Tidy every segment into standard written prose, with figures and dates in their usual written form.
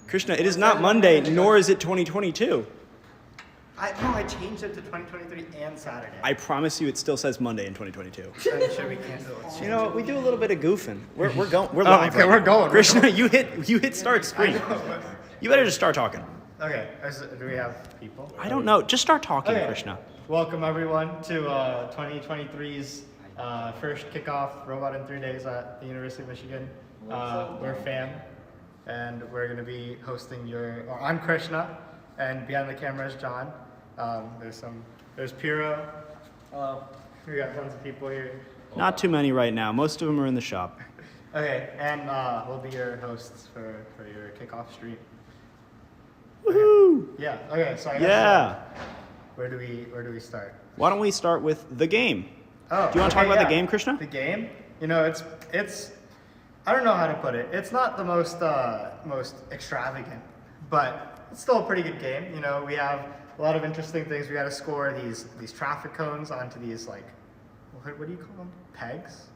Krishna, it is not Monday, nor is it 2022. I changed it to 2023 and Saturday. I promise you it still says Monday in 2022. I'm sure we can't do it. You know, we do a little bit of goofing. We're going. We're live. okay, right we're now. going. Krishna, you hit start screen. You better just start talking. Okay, do we have people? I don't know. Just start talking, Okay. Krishna. Welcome everyone to 2023's first kickoff Robot in 3 Days at the University of Michigan. We're FAM, and we're going to be hosting I'm Krishna, and behind the camera is John. There's Piro. We got tons of people here. Not too many right now. Most of them are in the shop. Okay, and we'll be your hosts for your kickoff stream. Woohoo! Okay. Yeah. Okay. So I guess, Yeah. where do we start? Why don't we start with the game? Oh. Do you want to talk about the game, Krishna? The game? You know, it's I don't know how to put it. It's not the most extravagant, but it's still a pretty good game. You know, we have a lot of interesting things. We got to score these traffic cones onto these, like, what do you call them? Pegs?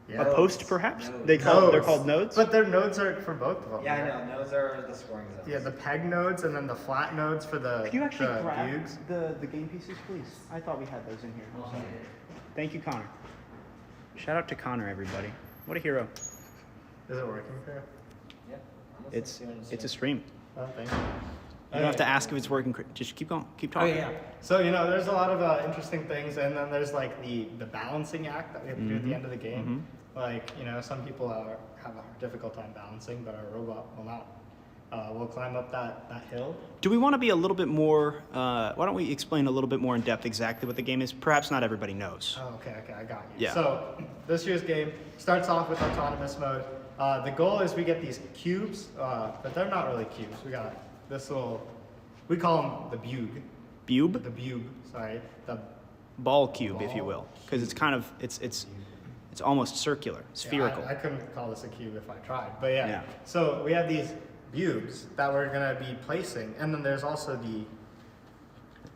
A Yeah. post, perhaps? Nodes. They're called nodes? But their nodes are for both of them. Yeah, I know. Those are the scoring zones. Yeah, the peg nodes and then the flat nodes for the Could you actually the grab bugs. the game pieces, please? I thought we had those in here. Thank you, Connor. Shout out to Connor, everybody. What a hero. Is it working for you? Yeah. It's a stream. Oh, thank you. You don't have to ask if it's working. Just keep going. Keep talking. So, you know, there's a lot of interesting things, and then there's like the balancing act that we have to do at the end of the game. Like, you know, some people have a difficult time balancing, but our robot will not. We'll climb up that hill. Do we want to be a little bit more, why don't we explain a little bit more in depth exactly what the game is? Perhaps not everybody knows. Oh, okay, I got you. Yeah. So, this year's game starts off with autonomous mode. The goal is we get these cubes, but they're not really cubes. We got this we call them the bug. Bube? The bug, sorry. The Ball cube, if you will. Because it's kind of, it's almost circular, spherical. Yeah, I couldn't call this a cube if I tried, but yeah. Yeah. So we have these bugs that we're gonna be placing, and then there's also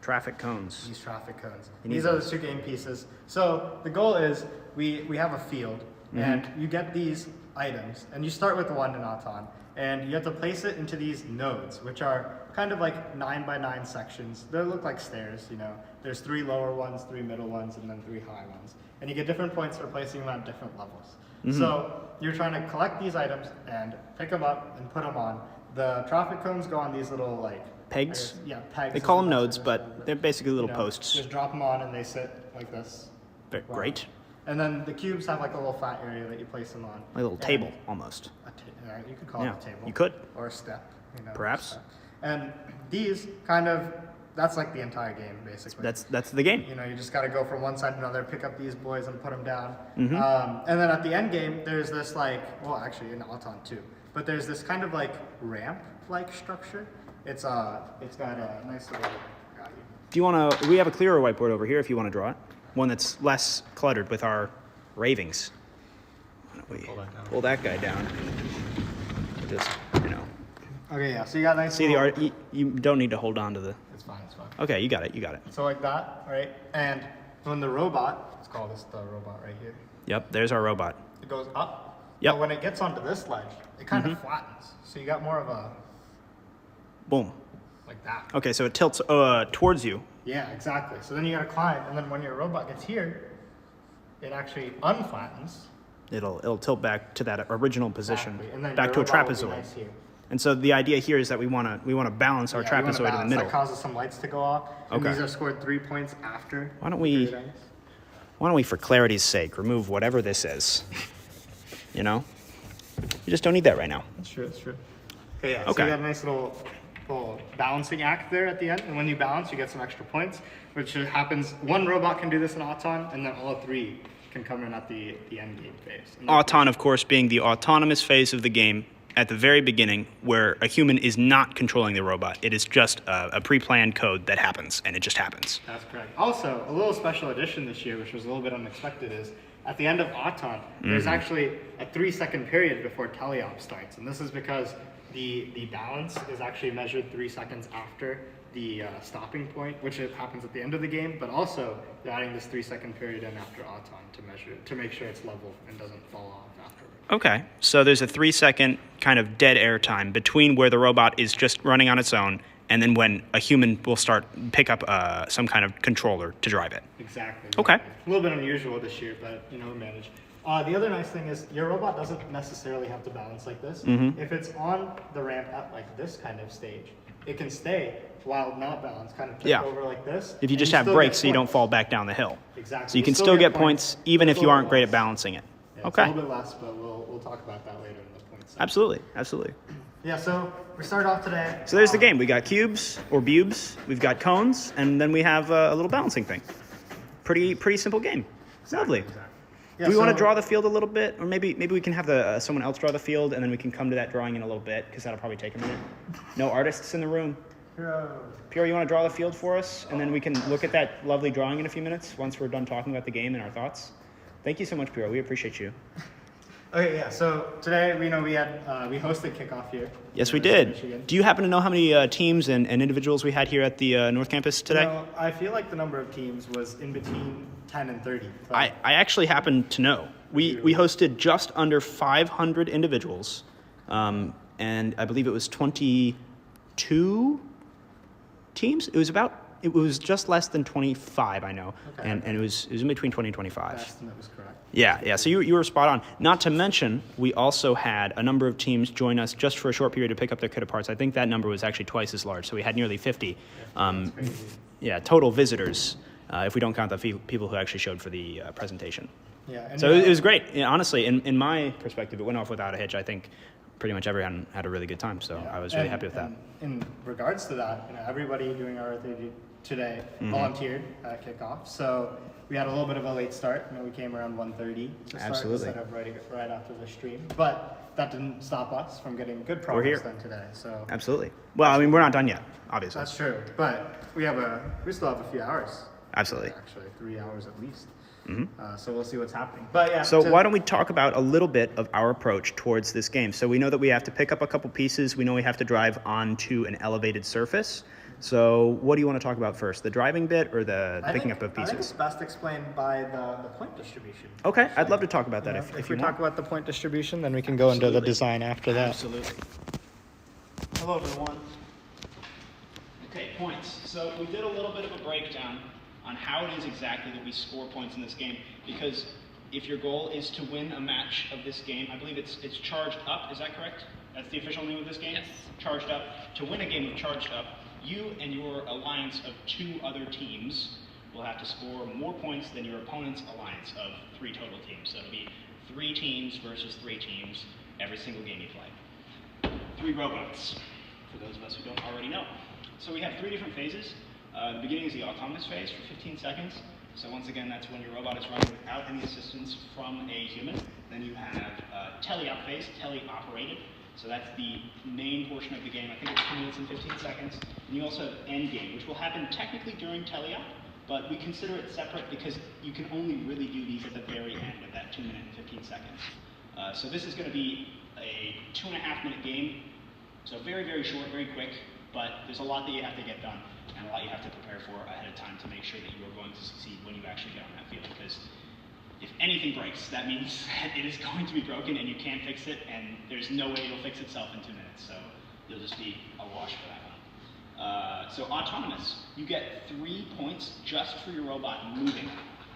Traffic cones. these traffic cones. You need These are the those. 2 game pieces. So the goal is we have a field, and you get these items, and you start with 1 in Auton, and you have to place it into these nodes, which are kind of like 9 by 9 sections. They look like stairs, you know. There's 3 lower ones, 3 middle ones, and then 3 high ones. And you get different points for placing them at different levels. So you're trying to collect these items and pick them up and put them on. The traffic cones go on these little, like, Pegs? I guess, yeah, pegs. They is call the them best nodes, way to but describe it. they're basically little You know, posts. Just drop them on and they sit like this. Great. And then the cubes have like a little flat area that you place them on. A little And table, almost. You could call Yeah, it a table. you could. Or a step. You know, Perhaps. step. And these that's like the entire game, basically. That's the game. You know, you just got to go from one side to another, pick up these boys and put them down. Mm-hmm. And then at the end game, there's this actually in Auton too, but there's this kind of like ramp-like structure. It's got a nice little. Do you want to, we have a clearer whiteboard over here if you want to draw it. One that's less cluttered with our ravings. Why don't we pull that guy down? Just, you know. Okay, yeah. So you got a nice. See the little- art, you don't need to hold on to the, It's fine. It's fine. okay, you got it. So like that, right? And when the robot, let's call this the robot right here. Yep, there's our robot. It goes up. Yep. But when it gets onto this ledge, it kind of flattens. So you got more of a Boom. like that. Okay, so it tilts towards you. Yeah, exactly. So then you gotta climb, and then when your robot gets here, it actually unflattens. It'll tilt back to that original position, Exactly. And then back your to a robot will be trapezoid. nice here. And so the idea here is that we want to balance our Yeah, you wanna trapezoid in the balance. middle. That causes some lights to go off. And Okay. these are scored 3 points after. Why don't we- the dice. Why don't we, for clarity's sake, remove whatever this is? You know, you just don't need that right now. That's true. That's true. Okay. Yeah. So Okay. you got a nice little balancing act there at the end, and when you balance, you get some extra points, which happens. One robot can do this in Auton, and then all 3 can come in at the end game phase. And Auton, of course, being the autonomous phase of the game at the very beginning, where a human is not controlling the robot. It is just a pre-planned code that happens, and it just happens. That's correct. Also, a little special addition this year, which was a little bit unexpected, is at the end of Auton, there's actually a 3-second period before teleop starts, and this is because the balance is actually measured 3 seconds after the stopping point, which it happens at the end of the game, but also they're adding this 3-second period in after auton to make sure it's level and doesn't fall off afterward. Okay, so there's a 3-second kind of dead air time between where the robot is just running on its own and then when a human will pick up some kind of controller to drive it. Exactly. Okay. A little bit unusual this year, but we manage. The other nice thing is your robot doesn't necessarily have to balance like this. If it's on the ramp at like this kind of stage, it can stay while not balanced, kind of tip over like this. If you and just have still brakes get so you don't points. fall back down the hill. Exactly. So you can still get points even if you aren't great at balancing it. Yeah, Okay. It's a little bit less, but we'll talk about that later in the points. Absolutely, absolutely. Yeah, so we started off today. So there's the game. We got cubes or bubes, we've got cones, and then we have a little balancing thing. Pretty simple game. Lovely. Exactly. Yeah, Do we want to so- draw the field a little bit, or maybe we can have someone else draw the field, and then we can come to that drawing in a little bit because that'll probably take a minute. No artists in the room. Pierre, you want to draw the field for us, and then we can look at that lovely drawing in a few minutes once we're done talking about the game and our thoughts. Thank you so much, Pierre. We appreciate you. Okay, yeah. So today we hosted kickoff here. Yes, we in did. Michigan. Do you happen to know how many teams and individuals we had here at the North Campus today? No, I feel like the number of teams was in between 10 and 30. but- I actually happen to know. We hosted just under 500 individuals, and I believe it was 22 teams. It was just less than 25, I know, Okay. and it was in between 20 and 25. That estimate was correct. Yeah. So you were spot on. Not to mention, we also had a number of teams join us just for a short period to pick up their kit of parts. I think that number was actually twice as large. So we had nearly 50. That's crazy. Total visitors, if we don't count the people who actually showed for the presentation. Yeah. And So it was great. Yeah, honestly, in my perspective, it went off without a hitch. I think pretty much everyone had a really good time. So I was really happy with that. In regards to that, everybody doing RO30 today volunteered at kickoff. So we had a little bit of a late start. We came around 1:30 to start Absolutely. instead of right after the stream. But that didn't stop us from getting good here. progress done today. So Absolutely. Well, I mean, we're not done yet, obviously. that's true. But we still have a few hours. Absolutely. Actually, 3 hours at least. So we'll see what's happening. But yeah. So why don't we talk about a little bit of our approach towards this game? So we know that we have to pick up a couple pieces. We know we have to drive onto an elevated surface. So what do you want to talk about first, the driving bit or the picking up of I think it's pieces? best explained by the point distribution. Okay, I'd love to talk about that if If you we want. talk about the point distribution, then we can go into the Absolutely. design after that. Absolutely. Hello, everyone. Okay, points. So we did a little bit of a breakdown on how it is exactly that we score points in this game, because if your goal is to win a match of this game, I believe it's charged up, is that correct? That's the official name of this game? Yes. Charged up. To win a game of charged up, you and your alliance of 2 other teams will have to score more points than your opponent's alliance of 3 total teams. So it'll be 3 teams versus 3 teams every single game you play. 3 robots, for those of us who don't already know. So we have 3 different phases. The beginning is the autonomous phase for 15 seconds. So once again, that's when your robot is running without any assistance from a human. Then you have tele-op phase, tele-operated. So that's the main portion of the game. I think it's 2 minutes and 15 seconds. And you also have end game, which will happen technically during tele-op, but we consider it separate because you can only really do these at the very end of that 2 minute and 15 seconds. So this is going to be a 2.5-minute game. So very, very short, very quick, but there's a lot that you have to get done and a lot you have to prepare for ahead of time to make sure that you are going to succeed when you actually get on that field. Because if anything breaks, that means that it is going to be broken and you can't fix it, and there's no way it'll fix itself in 2 minutes. So you'll just be awash for that one. So autonomous, you get 3 points just for your robot moving,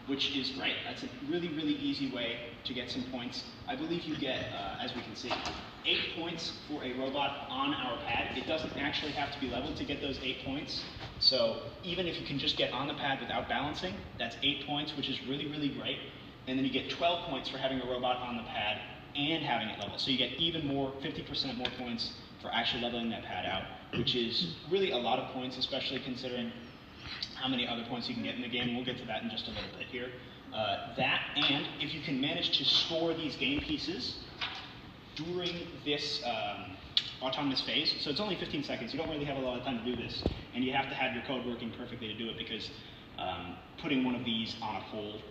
which is great. That's a really, really easy way to get some points. I believe you get, as we can see, 8 points for a robot on our pad. It doesn't actually have to be leveled to get those 8 points. So even if you can just get on the pad without balancing, that's 8 points, which is really, really great. And then you get 12 points for having a robot on the pad and having it leveled. So you get even more, 50% more points for actually leveling that pad out, which is really a lot of points, especially considering how many other points you can get in the game. We'll get to that in just a little bit here. That, and if you can manage to score these game pieces during this autonomous phase, so it's only 15 seconds, you don't really have a lot of time to do this, and you have to have your code working perfectly to do it because putting one of these on a pole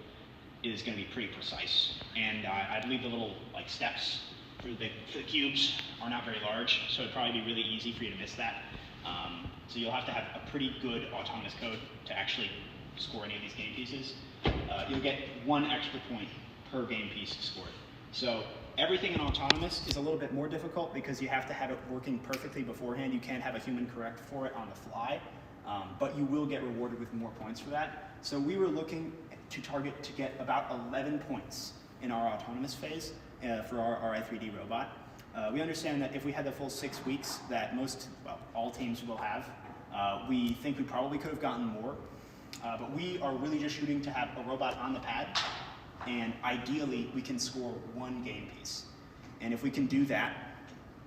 is going to be pretty precise. And I believe the little steps for the cubes are not very large, so it'd probably be really easy for you to miss that. So you'll have to have a pretty good autonomous code to actually score any of these game pieces. You'll get 1 extra point per game piece scored. So everything in autonomous is a little bit more difficult because you have to have it working perfectly beforehand. You can't have a human correct for it on the fly, but you will get rewarded with more points for that. So we were looking to target to get about 11 points in our autonomous phase for our RI3D robot. We understand that if we had the full 6 weeks that all teams will have, we think we probably could have gotten more, but we are really just shooting to have a robot on the pad, and ideally we can score 1 game piece. And if we can do that,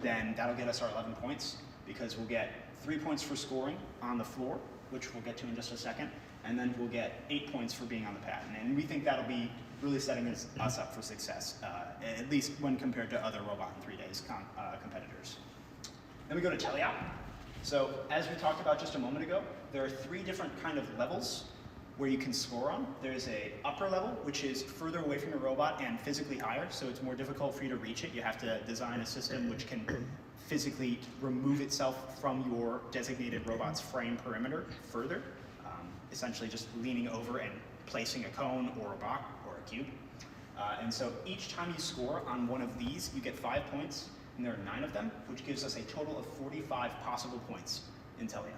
then that'll get us our 11 points, because we'll get 3 points for scoring on the floor, which we'll get to in just a second, and then we'll get 8 points for being on the pad. And we think that'll be really setting us up for success, at least when compared to other Robot in 3 Days competitors. Then we go to teleop. So as we talked about just a moment ago, there are 3 different kind of levels where you can score on. There's a upper level, which is further away from your robot and physically higher, so it's more difficult for you to reach it. You have to design a system which can physically remove itself from your designated robot's frame perimeter further, essentially just leaning over and placing a cone or a block or a cube. And so each time you score on one of these, you get 5 points, and there are 9 of them, which gives us a total of 45 possible points in teleop.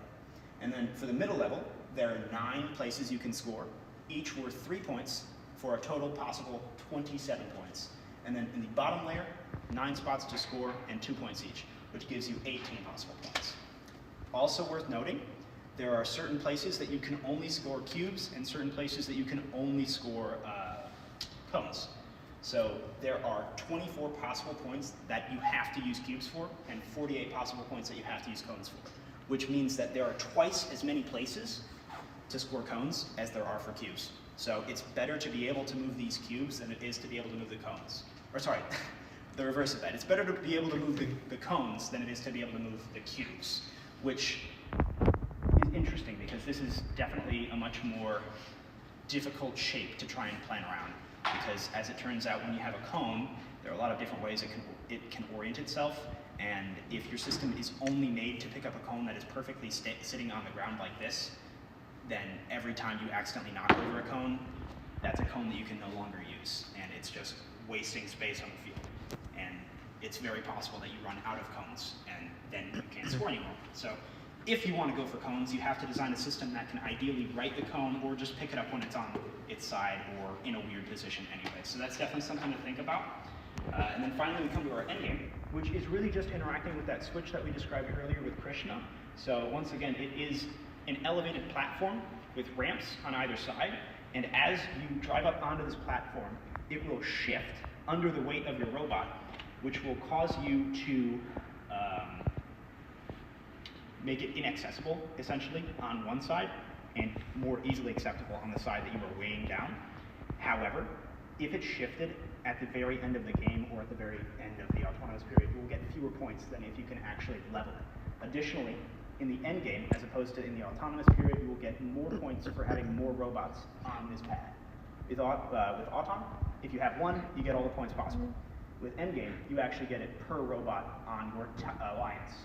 And then for the middle level, there are 9 places you can score, each worth 3 points, for a total possible 27 points. And then in the bottom layer, 9 spots to score and 2 points each, which gives you 18 possible points. Also worth noting, there are certain places that you can only score cubes and certain places that you can only score cones. So there are 24 possible points that you have to use cubes for and 48 possible points that you have to use cones for, which means that there are twice as many places to score cones as there are for cubes. So it's better to be able to move these cubes than it is to be able to move the cones. Or sorry, the reverse of that. It's better to be able to move the cones than it is to be able to move the cubes, which is interesting because this is definitely a much more difficult shape to try and plan around. Because as it turns out, when you have a cone, there are a lot of different ways it can orient itself. And if your system is only made to pick up a cone that is perfectly sitting on the ground like this, then every time you accidentally knock over a cone, that's a cone that you can no longer use. And it's just wasting space on the field. And it's very possible that you run out of cones, and then you can't score anymore. So if you want to go for cones, you have to design a system that can ideally right the cone or just pick it up when it's on its side or in a weird position anyway. So that's definitely something to think about. And then finally we come to our endgame, which is really just interacting with that switch that we described earlier with Krishna. So once again, it is an elevated platform with ramps on either side. And as you drive up onto this platform, it will shift under the weight of your robot, which will cause you to make it inaccessible, essentially, on one side, and more easily acceptable on the side that you are weighing down. However, if it's shifted at the very end of the game or at the very end of the autonomous period, you will get fewer points than if you can actually level it. Additionally, in the end game, as opposed to in the autonomous period, you will get more points for having more robots on this pad. With Auton, if you have 1, you get all the points possible. With endgame, you actually get it per robot on your alliance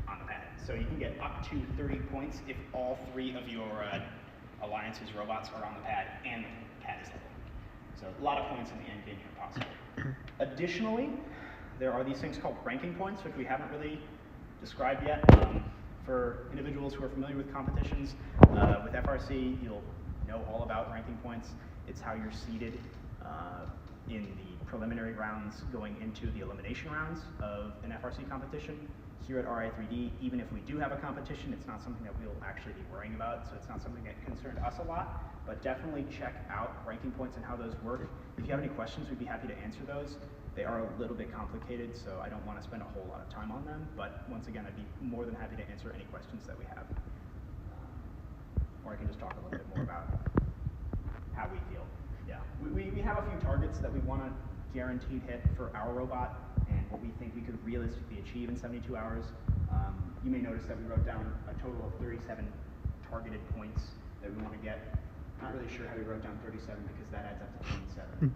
on the pad. So you can get up to 30 points if all 3 of your alliance's robots are on the pad and the pad is level. So a lot of points in the end game are possible. Additionally, there are these things called ranking points, which we haven't really described yet. For individuals who are familiar with competitions, with FRC, you'll know all about ranking points. It's how you're seeded in the preliminary rounds going into the elimination rounds of an FRC competition. Here at RI3D, even if we do have a competition, it's not something that we'll actually be worrying about, so it's not something that concerned us a lot, but definitely check out ranking points and how those work. If you have any questions, we'd be happy to answer those. They are a little bit complicated, so I don't want to spend a whole lot of time on them, but once again, I'd be more than happy to answer any questions that we have. Or I can just talk a little bit more about how we feel. Yeah, we have a few targets that we want to guaranteed hit for our robot and what we think we could realistically achieve in 72 hours. You may notice that we wrote down a total of 37 targeted points that we want to get. Not really sure how we wrote down 37 because that adds up to 27.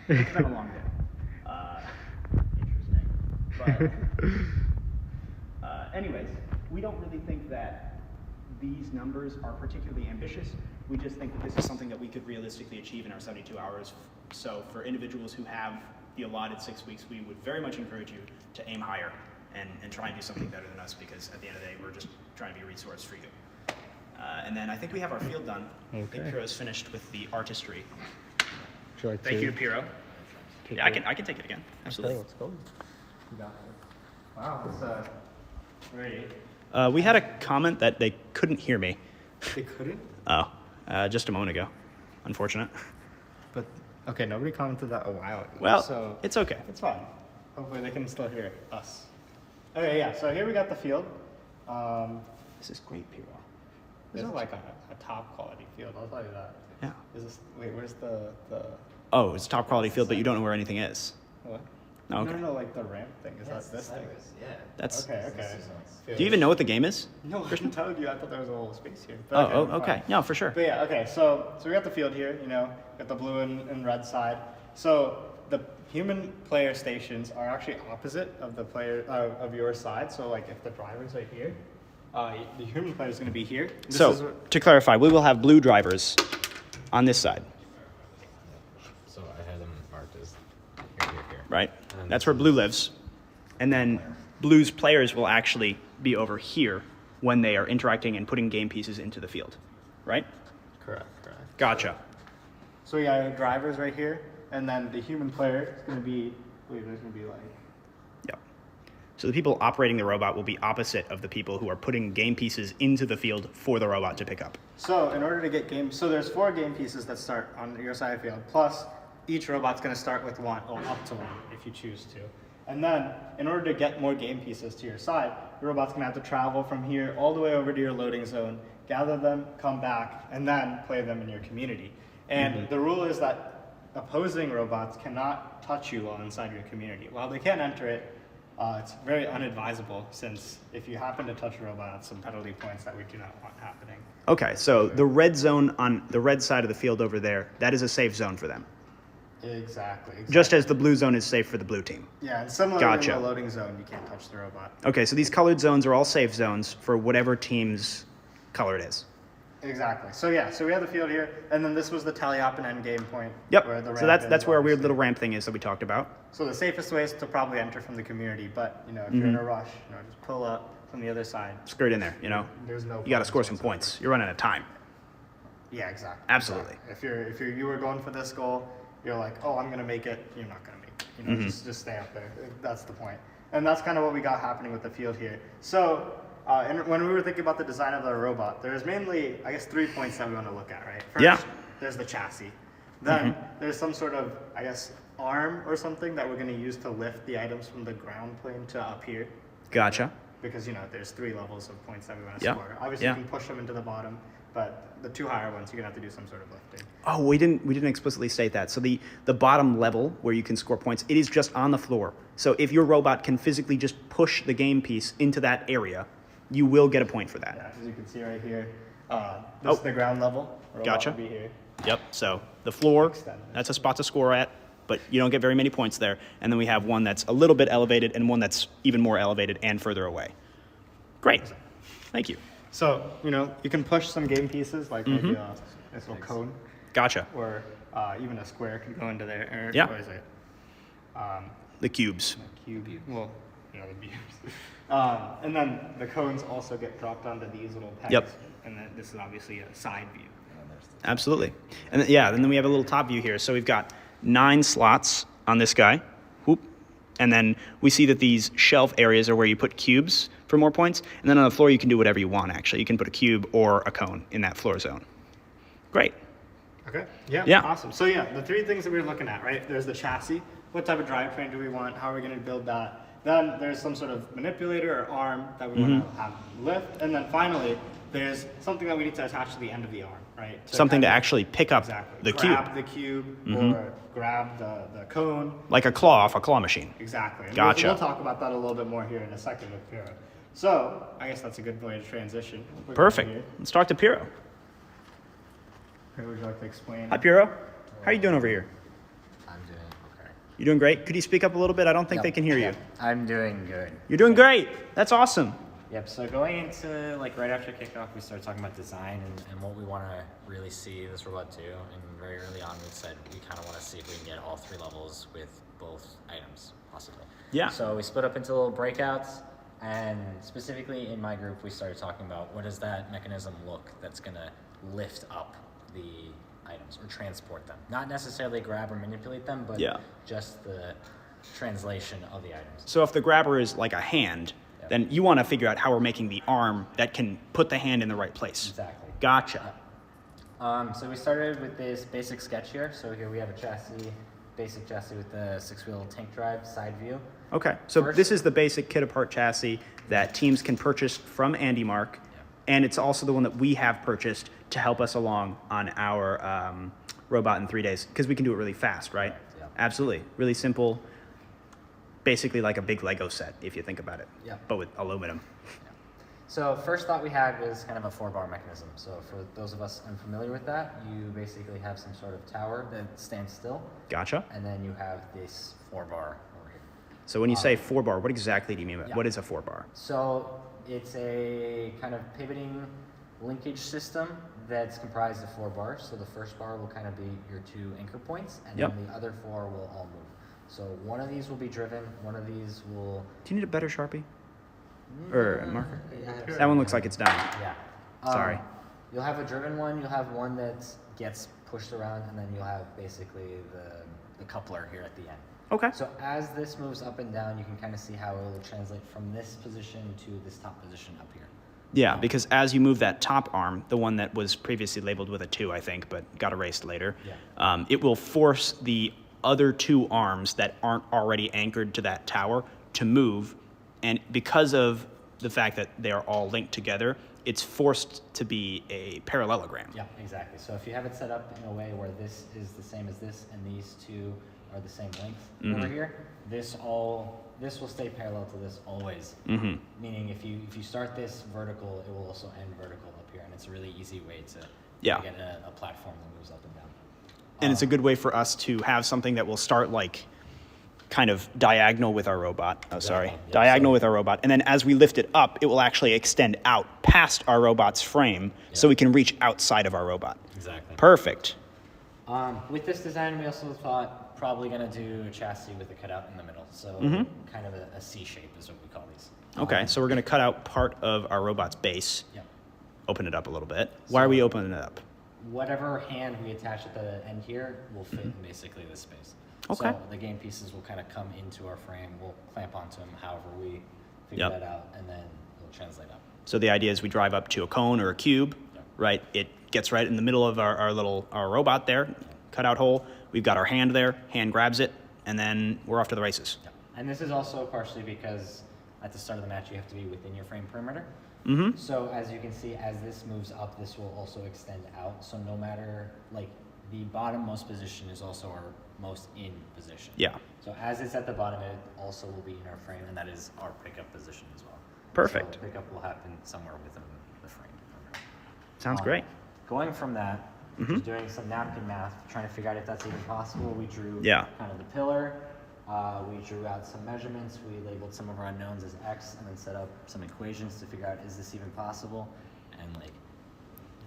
It's been a long day. Interesting. Anyways, we don't really think that these numbers are particularly ambitious. We just think that this is something that we could realistically achieve in our 72 hours. So for individuals who have the allotted 6 weeks, we would very much encourage you to aim higher and try and do something better than us, because at the end of the day, we're just trying to be a resource for you. And then I think we have our field done. I think Piro's finished with the artistry. Would you like Thank to you, Piro. take Yeah, I it? can take it again. Absolutely. Okay, let's go. You got it. Wow, that's great. We had a comment that they couldn't hear me. They couldn't? Oh, just a moment ago. Unfortunate. But, okay, nobody commented that a while ago. Well, so it's okay. it's fine. Hopefully they can still hear us. Okay, yeah, so here we got the field. This is great, Piro. This is like a top quality field, I'll tell you that. Yeah. Is this, wait, where's the Oh, it's a top quality field, but you don't know where anything is. what? Oh, okay. No, like the ramp thing. Is that this thing? Yeah. That's. Okay. Do you even know what the game is? No, I'm telling you, I thought there was a whole space here. Oh, But okay. fine. No, for sure. But yeah, okay, so we got the field here, got the blue and red side. So the human player stations are actually opposite of the player of your side. So like if the driver's right here, the human player is going to be here. This is So, what- to clarify, we will have blue drivers on this side, So I had them marked as here. right? And That's this where blue lives. And then blue's players will actually be over here when they are interacting and putting game pieces into the field, right? Correct. Gotcha. so we got drivers right here, and then the human player is going to be. I believe there's going to be like. Yep. So the people operating the robot will be opposite of the people who are putting game pieces into the field for the robot to pick up. So in order to get so there's 4 game pieces that start on your side of the field, plus each robot's going to start with 1, or up to 1 if you choose to. And then in order to get more game pieces to your side, your robot's going to have to travel from here all the way over to your loading zone, gather them, come back, and then play them in your community. And the rule is that opposing robots cannot touch you while inside your community. While they can enter it, it's very unadvisable, since if you happen to touch a robot, that's some penalty points that we do not want happening. Okay, so the red zone on the red side of the field over there, that is a safe zone for them. Exactly. Just as the blue zone is safe for the blue team. Yeah, and similarly Gotcha. in the loading zone, you can't touch the robot. Okay, so these colored zones are all safe zones for whatever team's color it is. Exactly. So yeah, so we have the field here, and then this was the tally up and end game point. Yep. Where the So ramp that's is, where our weird obviously. little ramp thing is that we talked about. So the safest way is to probably enter from the community, but if you're in a rush, just pull up from the other side. Skirt in there, There's no. You got to score problems some whatsoever. points. You're running out of time. Yeah, exactly. Absolutely. Exactly. If you were going for this goal, you're like, oh, I'm gonna make it. You're not gonna make it. Just stay up there. That's the point. And that's kind of what we got happening with the field here. So when we were thinking about the design of the robot, there's mainly, I guess, 3 points that we want to look at, right? First, Yeah. there's the chassis. Then there's some sort of, I guess, arm or something that we're going to use to lift the items from the ground plane to up here. Gotcha. Because, there's 3 levels of points that we want to Yeah. score. Obviously, Yeah. you can push them into the bottom, but the 2 higher ones, you're going to have to do some sort of lifting. Oh, we didn't explicitly state that. So the bottom level where you can score points, it is just on the floor. So if your robot can physically just push the game piece into that area, you will get a point for that. Yeah, as you can see right here, this is the ground level. Robot Gotcha. will be here. Yep. So the floor, Extend it. that's a spot to score at, but you don't get very many points there. And then we have one that's a little bit elevated and one that's even more elevated and further away. Great. Thank you. So, you can push some game pieces, like maybe this little cone, Gotcha. or even a square could go into there. Or, Yeah. What is it? The cubes. A cube. Well, the beams. And then the cones also get dropped onto these little pegs. Yep. And then this is obviously a side view. Absolutely. And then we have a little top view here. So we've got 9 slots on this guy. Whoop. And then we see that these shelf areas are where you put cubes for more points. And then on the floor, you can do whatever you want, actually. You can put a cube or a cone in that floor zone. Great. Okay. Yeah. Yeah. Awesome. So yeah, the 3 things that we're looking at, right? There's the chassis. What type of drivetrain do we want? How are we going to build that? Then there's some sort of manipulator or arm that we want to have lift. And then finally, there's something that we need to attach to the end of the arm, right? Something to kind of- actually pick up exactly. the cube. Grab the cube or grab the cone. Like a claw off a claw machine. Exactly. And Gotcha. We'll talk about that a little bit more here in a second with Piro. So I guess that's a good way to transition. Quick Perfect. here. Let's talk to Piro. Piro, would you like to explain? Hi, Piro. How are you doing over here? I'm doing okay. You doing great? Could you speak up a little bit? I don't think Yep, they can hear yep. you. I'm doing good. You're doing great. That's awesome. Yep, so going into, like, right after kickoff, we started talking about design and what we want to really see this robot do. And very early on, we said we kind of want to see if we can get all 3 levels with both items, possibly. Yeah. So we split up into little breakouts, and specifically in my group, we started talking about what does that mechanism look that's going to lift up the items or transport them. Not necessarily grab or manipulate them, but Yeah. just the translation of the items. So if the grabber is like a hand, Yep. then you want to figure out how we're making the arm that can put the hand in the right place. Exactly. Gotcha. So we started with this basic sketch here. So here we have a chassis, basic chassis with the 6-wheel tank drive side view. Okay, so First- this is the basic kit apart chassis that teams can purchase from Andy Mark, and it's also the one that we have purchased to help us along on our robot in 3 days, because we can do it really fast, right? Correct, yeah. Absolutely. Really simple, basically like a big Lego set, if you think about it, Yeah. but with aluminum. So first thought we had was kind of a 4-bar mechanism. So for those of us unfamiliar with that, you basically have some sort of tower that stands still, Gotcha. and then you have this 4-bar over here. So when you say 4-bar, what exactly do you mean by Yeah. what is a 4-bar? So it's a kind of pivoting linkage system that's comprised of 4 bars. So the first bar will kind of be your 2 anchor points, and Yep. then the other 4 will all move. So one of these will be driven, one of these will... Do you need a better Sharpie? Or a marker? Yeah, That one looks like it's done. Yeah. Sorry. You'll have a driven one, you'll have one that gets pushed around, and then you'll have basically the coupler here at the end. Okay. So as this moves up and down, you can kind of see how it will translate from this position to this top position up here. Yeah, because as you move that top arm, the one that was previously labeled with a 2, I think, but got erased later, Yeah. it will force the other 2 arms that aren't already anchored to that tower to move. And because of the fact that they are all linked together, it's forced to be a parallelogram. Yeah, exactly. So if you have it set up in a way where this is the same as this and these 2 are the same length over here, this will stay parallel to this always. Meaning if you start this vertical, it will also end vertical up here, and it's a really easy way to Yeah. get a platform that moves up and down. And it's a good way for us to have something that will start like kind of diagonal with our robot. Oh, sorry. Exactly. Yeah, Diagonal so- with our robot. And then as we lift it up, it will actually extend out past our robot's frame so we can reach outside of our robot. Exactly. Perfect. With this design, we also thought probably going to do a chassis with a cutout in the middle. So kind of a C shape is what we call these. Okay, so we're going to cut out part of our robot's base, Yep. open it up a little bit. Why are we opening it up? Whatever hand we attach at the end here will fit in basically this space. Okay. So the game pieces will kind of come into our frame. We'll clamp onto them however we figure Yep. that out, and then it'll translate up. So the idea is we drive up to a cone or a cube, Yep. right? It gets right in the middle of our robot there, cutout hole. We've got our hand there, hand grabs it, and then we're off to the races. Yep. And this is also partially because at the start of the match you have to be within your frame perimeter. Mm-hmm. So as you can see, as this moves up, this will also extend out. So no matter, like, the bottommost position is also our most in position. Yeah. So as it's at the bottom, it also will be in our frame, and that is our pickup position as well. Perfect. So pickup will happen somewhere within the frame. Sounds great. Going from that, just doing some napkin math, trying to figure out if that's even possible. We drew Yeah. kind of the pillar. We drew out some measurements. We labeled some of our unknowns as X, and then set up some equations to figure out is this even possible. And like,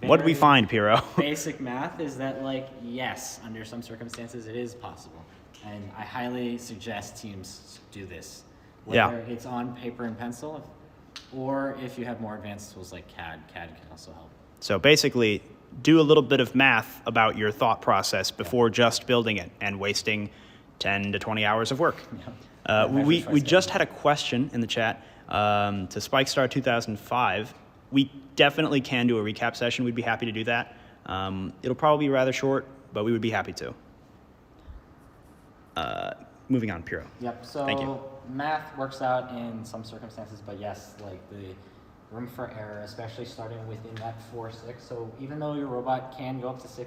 What did we very find, Piero? Basic math is that, like, yes, under some circumstances it is possible, and I highly suggest teams do this. Yeah. Whether it's on paper and pencil, or if you have more advanced tools like CAD. CAD can also help. So basically, do a little bit of math about your thought process before just building it and wasting 10 to 20 hours of work. Yeah, We just had a question in the chat to Spikestar 2005. We definitely can do a recap session. We'd be happy to do that. It'll probably be rather short, but we would be happy to. Moving on, Piero. Yep. So Thank you. math works out in some circumstances, but yes, like the room for error, especially starting within that 4-6. So even though your robot can go up to 6-6,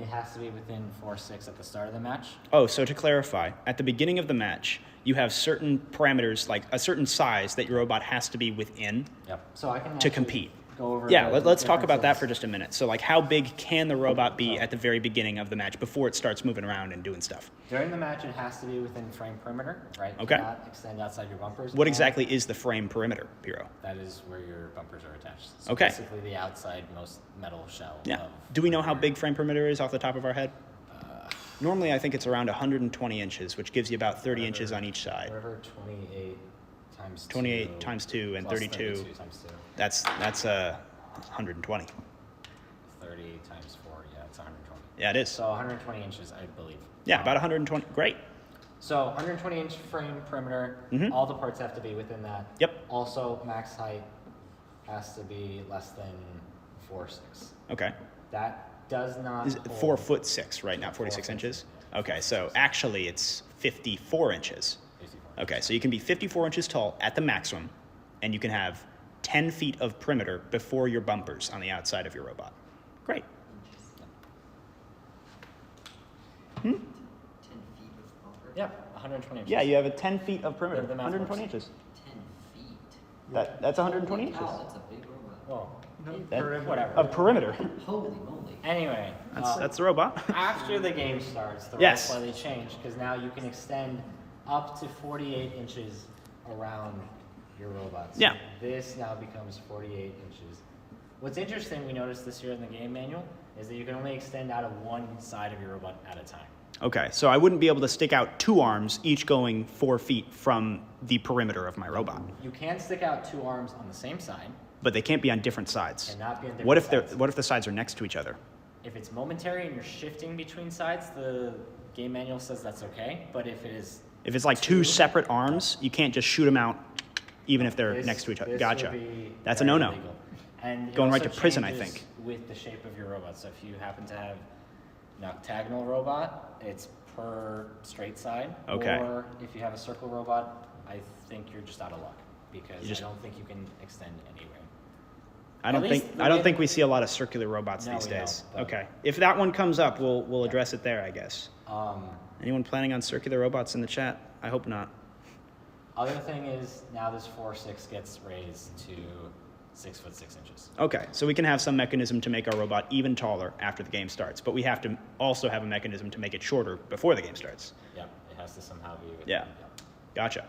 it has to be within 4-6 at the start of the match. Oh, so to clarify, at the beginning of the match, you have certain parameters, like a certain size that your robot has to be within Yep. So I can to actually compete. go over. Yeah, the let's talk about that differences. for just a minute. So, like, how big can the robot be at the very beginning of the match before it starts moving around and doing stuff? During the match, it has to be within frame perimeter, right? Okay. Cannot extend outside your bumpers. What and exactly is the frame perimeter, Piro? That is where your bumpers are attached. So Okay. Basically, the outside most metal shell. Yeah. Of Do we know how your- big frame perimeter is off the top of our head? Normally, I think it's around 120 inches, which gives you about 30 inches on each side. Whatever 28 times 28 times 2 and plus 32. 32 times 2. That's 120. 30 times 4, yeah, it's 120. Yeah, it is. So 120 inches, I believe. Yeah, about 120. Great. So 120 inch frame perimeter, Mhm. all the parts have to be within that. Yep. Also, max height has to be less than 4'6". Okay. That does not. Is it hold- 4'6" right now, 46 4'6", inches? yeah. Okay, so actually it's 54 inches. 54. Okay, so you can be 54 inches tall at the maximum, and you can have 10 feet of perimeter before your bumpers on the outside of your robot. Great. 10 feet of bumper? Yeah, 120 inches. Yeah, you have a 10 feet of perimeter. The math 120 works. inches. 10 feet. That's 120 Holy inches. cow, that's a big robot. Well, That- whatever. Of perimeter. Holy moly. Anyway, That's the robot. after the game starts, the Yes. rules slightly change because now you can extend up to 48 inches around your robot. So Yeah. This now becomes 48 inches. What's interesting, we noticed this year in the game manual, is that you can only extend out of one side of your robot at a time. Okay, so I wouldn't be able to stick out two arms, each going 4 feet from the perimeter of my robot. You can stick out two arms on the same side, But they can't be on different sides. cannot be on different What if sides. what if the sides are next to each other? If it's momentary and you're shifting between sides, the game manual says that's okay. But if it is If it's like two separate arms, you can't just shoot them out, even if they're this- next to each other. this Gotcha. would be That's a very no-no. illegal. And it Going right also to prison, I changes think. With the shape of your robot. So if you happen to have an octagonal robot, it's per straight side. Okay. Or if you have a circle robot, I think you're just out of luck because You just- I don't think you can extend anywhere. I don't At least think the I don't way think that- we see a lot of circular robots No, these we days. don't, but- Okay. If that one comes up, we'll address it there, I guess. Um, Anyone planning on circular robots in the chat? I hope not. Other thing is now this 4'6" gets raised to 6'6" inches. Okay, so we can have some mechanism to make our robot even taller after the game starts, but we have to also have a mechanism to make it shorter before the game starts. Yep, it has to somehow be within. Yeah. Gotcha.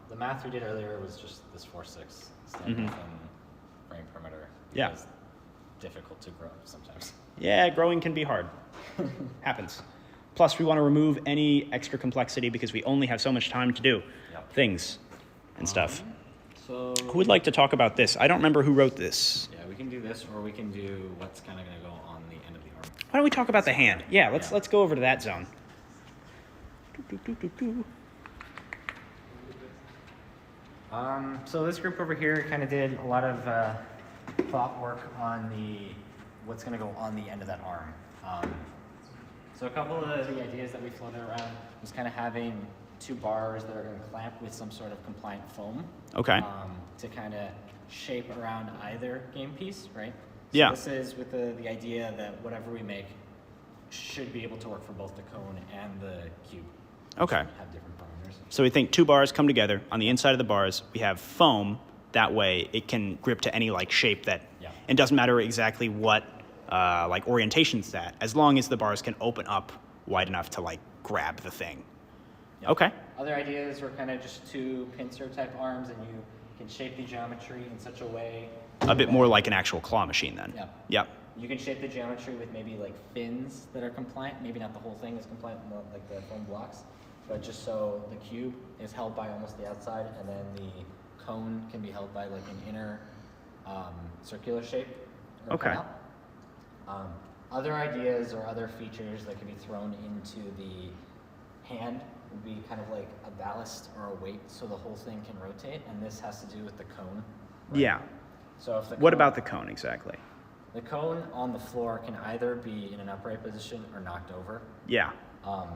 The math we did earlier was just this 4'6" stand Mhm. within frame perimeter. Yeah. Because difficult to grow sometimes. Yeah, growing can be hard. Happens. Plus, we want to remove any extra complexity because we only have so much time to do Yep. things and stuff. So Who would like to talk about this? I don't remember who wrote this. yeah, we can do this, or we can do what's kind of going to go on the end of the arm. Why don't we talk about the hand? Yeah, let's Yeah. go over to that zone. So this group over here kind of did a lot of thought work on what's going to go on the end of that arm. So a couple of the ideas that we floated around was kind of having two bars that are going to clamp with some sort of compliant foam. Okay. To kind of shape around either game piece, right? So Yeah. This is with the idea that whatever we make should be able to work for both the cone and the cube. Okay. Have different parameters. So we think two bars come together. On the inside of the bars, we have foam. That way, it can grip to any like shape that. Yeah. It doesn't matter exactly what like orientation's that, as long as the bars can open up wide enough to like grab the thing. Yep. Okay. Other ideas were kind of just two pincer type arms, and you can shape the geometry in such a way. A bit that- more like an actual claw machine then. Yep. Yep. You can shape the geometry with maybe like fins that are compliant. Maybe not the whole thing is compliant, more like the foam blocks, but just so the cube is held by almost the outside, and then the cone can be held by like an inner circular shape. or Okay. cutout. Other ideas or other features that could be thrown into the hand would be kind of like a ballast or a weight, so the whole thing can rotate. And this has to do with the cone. right? Yeah. So if the What cone- about the cone exactly? the cone on the floor can either be in an upright position or knocked over. Yeah. Um,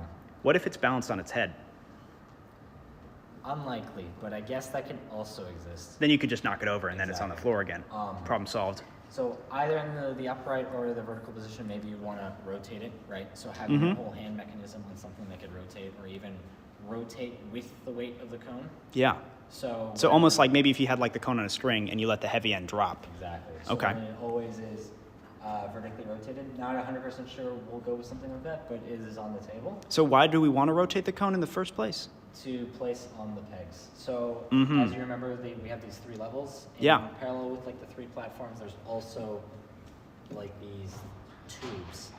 What if it's balanced on its head? unlikely, but I guess that can also exist. Then you could just knock it over and then it's on the Exactly. floor again. Problem solved. So either in the upright or the vertical position, maybe you want to rotate it, right? So having Mhm. a whole hand mechanism on something that could rotate, or even rotate with the weight of the cone. Yeah. So Almost like maybe if you had like the cone on a string and you let the heavy end drop. exactly. So Okay. when it always is vertically rotated. Not 100% sure we'll go with something like that, but it is on the table So why do we want to rotate the cone in the first place? to place on the pegs. So Mhm. as you remember, we have these 3 levels. And Yeah. parallel with like the 3 platforms, there's also like these tubes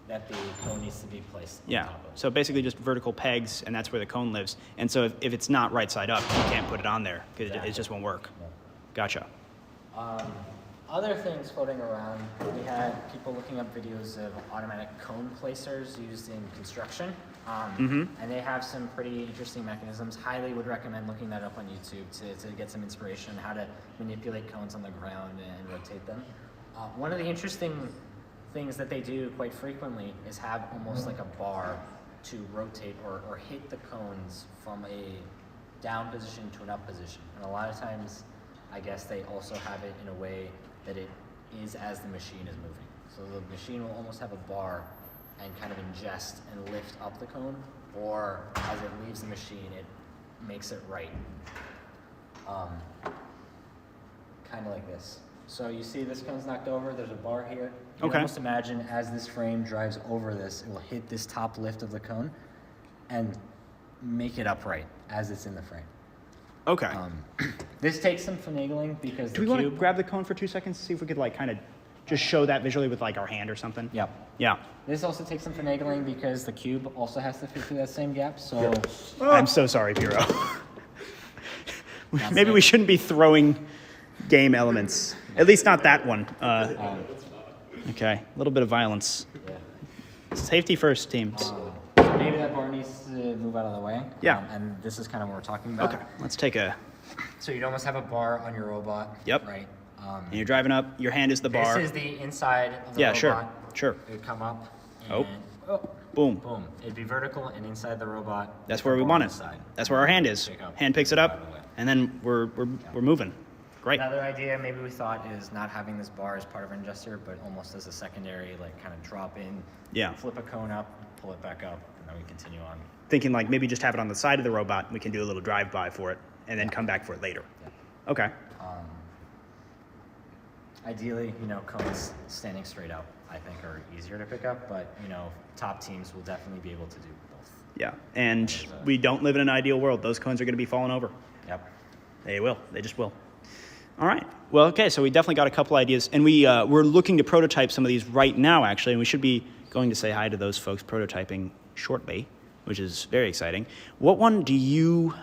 that the cone needs to be placed on Yeah. top of. So basically just vertical pegs, and that's where the cone lives. And so if it's not right side up, you can't put it on there because Exactly. it just won't work. Yeah. Gotcha. Other things floating around, we had people looking up videos of automatic cone placers used in construction. And they have some pretty interesting mechanisms. Highly would recommend looking that up on YouTube to get some inspiration on how to manipulate cones on the ground and rotate them. One of the interesting things that they do quite frequently is have almost like a bar to rotate or hit the cones from a down position to an up position. And a lot of times, I guess they also have it in a way that it is as the machine is moving. So the machine will almost have a bar and kind of ingest and lift up the cone, or as it leaves the machine, it makes it right. Kind of like this. So you see this cone's knocked over, there's a bar here. You can Okay. almost imagine as this frame drives over this, it will hit this top lift of the cone and make it upright as it's in the frame. Okay. This takes some finagling because Do the we want to cube. grab the cone for 2 seconds to see if we could like kind of just show that visually with like our hand or something? Yep. Yeah. This also takes some finagling because the cube also has to fit through that same gap. So I'm so sorry, Piro. That's Maybe it. we shouldn't be throwing game elements. At least not that one. Okay. A little bit of violence. yeah. Safety first, teams. Maybe that bar needs to move out of the way. Yeah. And this is kind of what we're talking about. Okay. Let's take a. So you'd almost have a bar on your robot. Yep. Right. And you're driving up. Your hand is the bar. This is the inside of the Yeah. robot. Sure. Sure. It would come up. Oh. And, oh. Boom. Boom. It'd be vertical and inside the robot. That's with where the we bar on want the it. side. That's where our hand is. Pick up. Hand picks it Out of up, the way. and then we're moving. Great. Another idea maybe we thought is not having this bar as part of an ingester, but almost as a secondary, like kind of drop in, Yeah. flip a cone up, pull it back up, and then we continue on. Thinking like maybe just have it on the side of the robot. We can do a little drive-by for it, and then come back for it later. Okay. Ideally, cones standing straight up, I think, are easier to pick up, but, top teams will definitely be able to do both. Yeah. And we don't live in an ideal world. Those cones are going to be falling over. Yep. They will. They just will. All right. Well, okay. So we definitely got a couple ideas, and we're looking to prototype some of these right now, actually, and we should be going to say hi to those folks prototyping shortly, which is very exciting. What one do you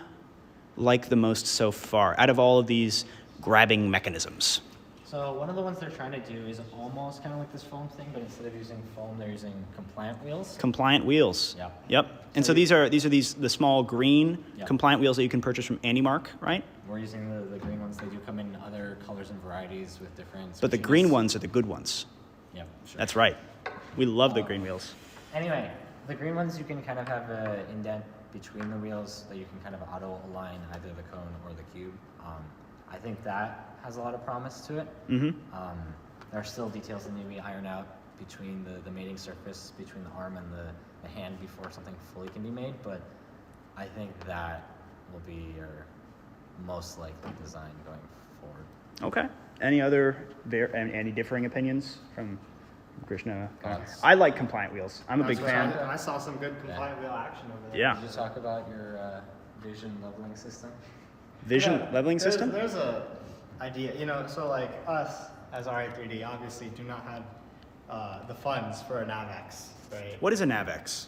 like the most so far out of all of these grabbing mechanisms? So one of the ones they're trying to do is almost kind of like this foam thing, but instead of using foam, they're using compliant wheels. Compliant wheels. Yep. Yep. And so these are the small green Yep. compliant wheels that you can purchase from AndyMark, right? We're using the green ones. They do come in other colors and varieties with different. But the switchiness. green ones are the good ones. Yep. Sure. That's right. We love the green wheels. Anyway, the green ones you can kind of have an indent between the wheels that you can kind of auto align either the cone or the cube. I think that has a lot of promise to it. Mm-hmm. There are still details that need to be ironed out between the mating surface, between the arm and the hand before something fully can be made, but I think that will be your most likely design going forward. Okay. Any differing opinions from Krishna? Thoughts? I like compliant wheels. I'm a big That's what fan. I saw some good compliant wheel action over there. Yeah. Did you talk about your vision leveling system? Vision Yeah, leveling there's- system? There's a idea, so like us as RA3D obviously do not have the funds for a NavX, right? What is a NavX?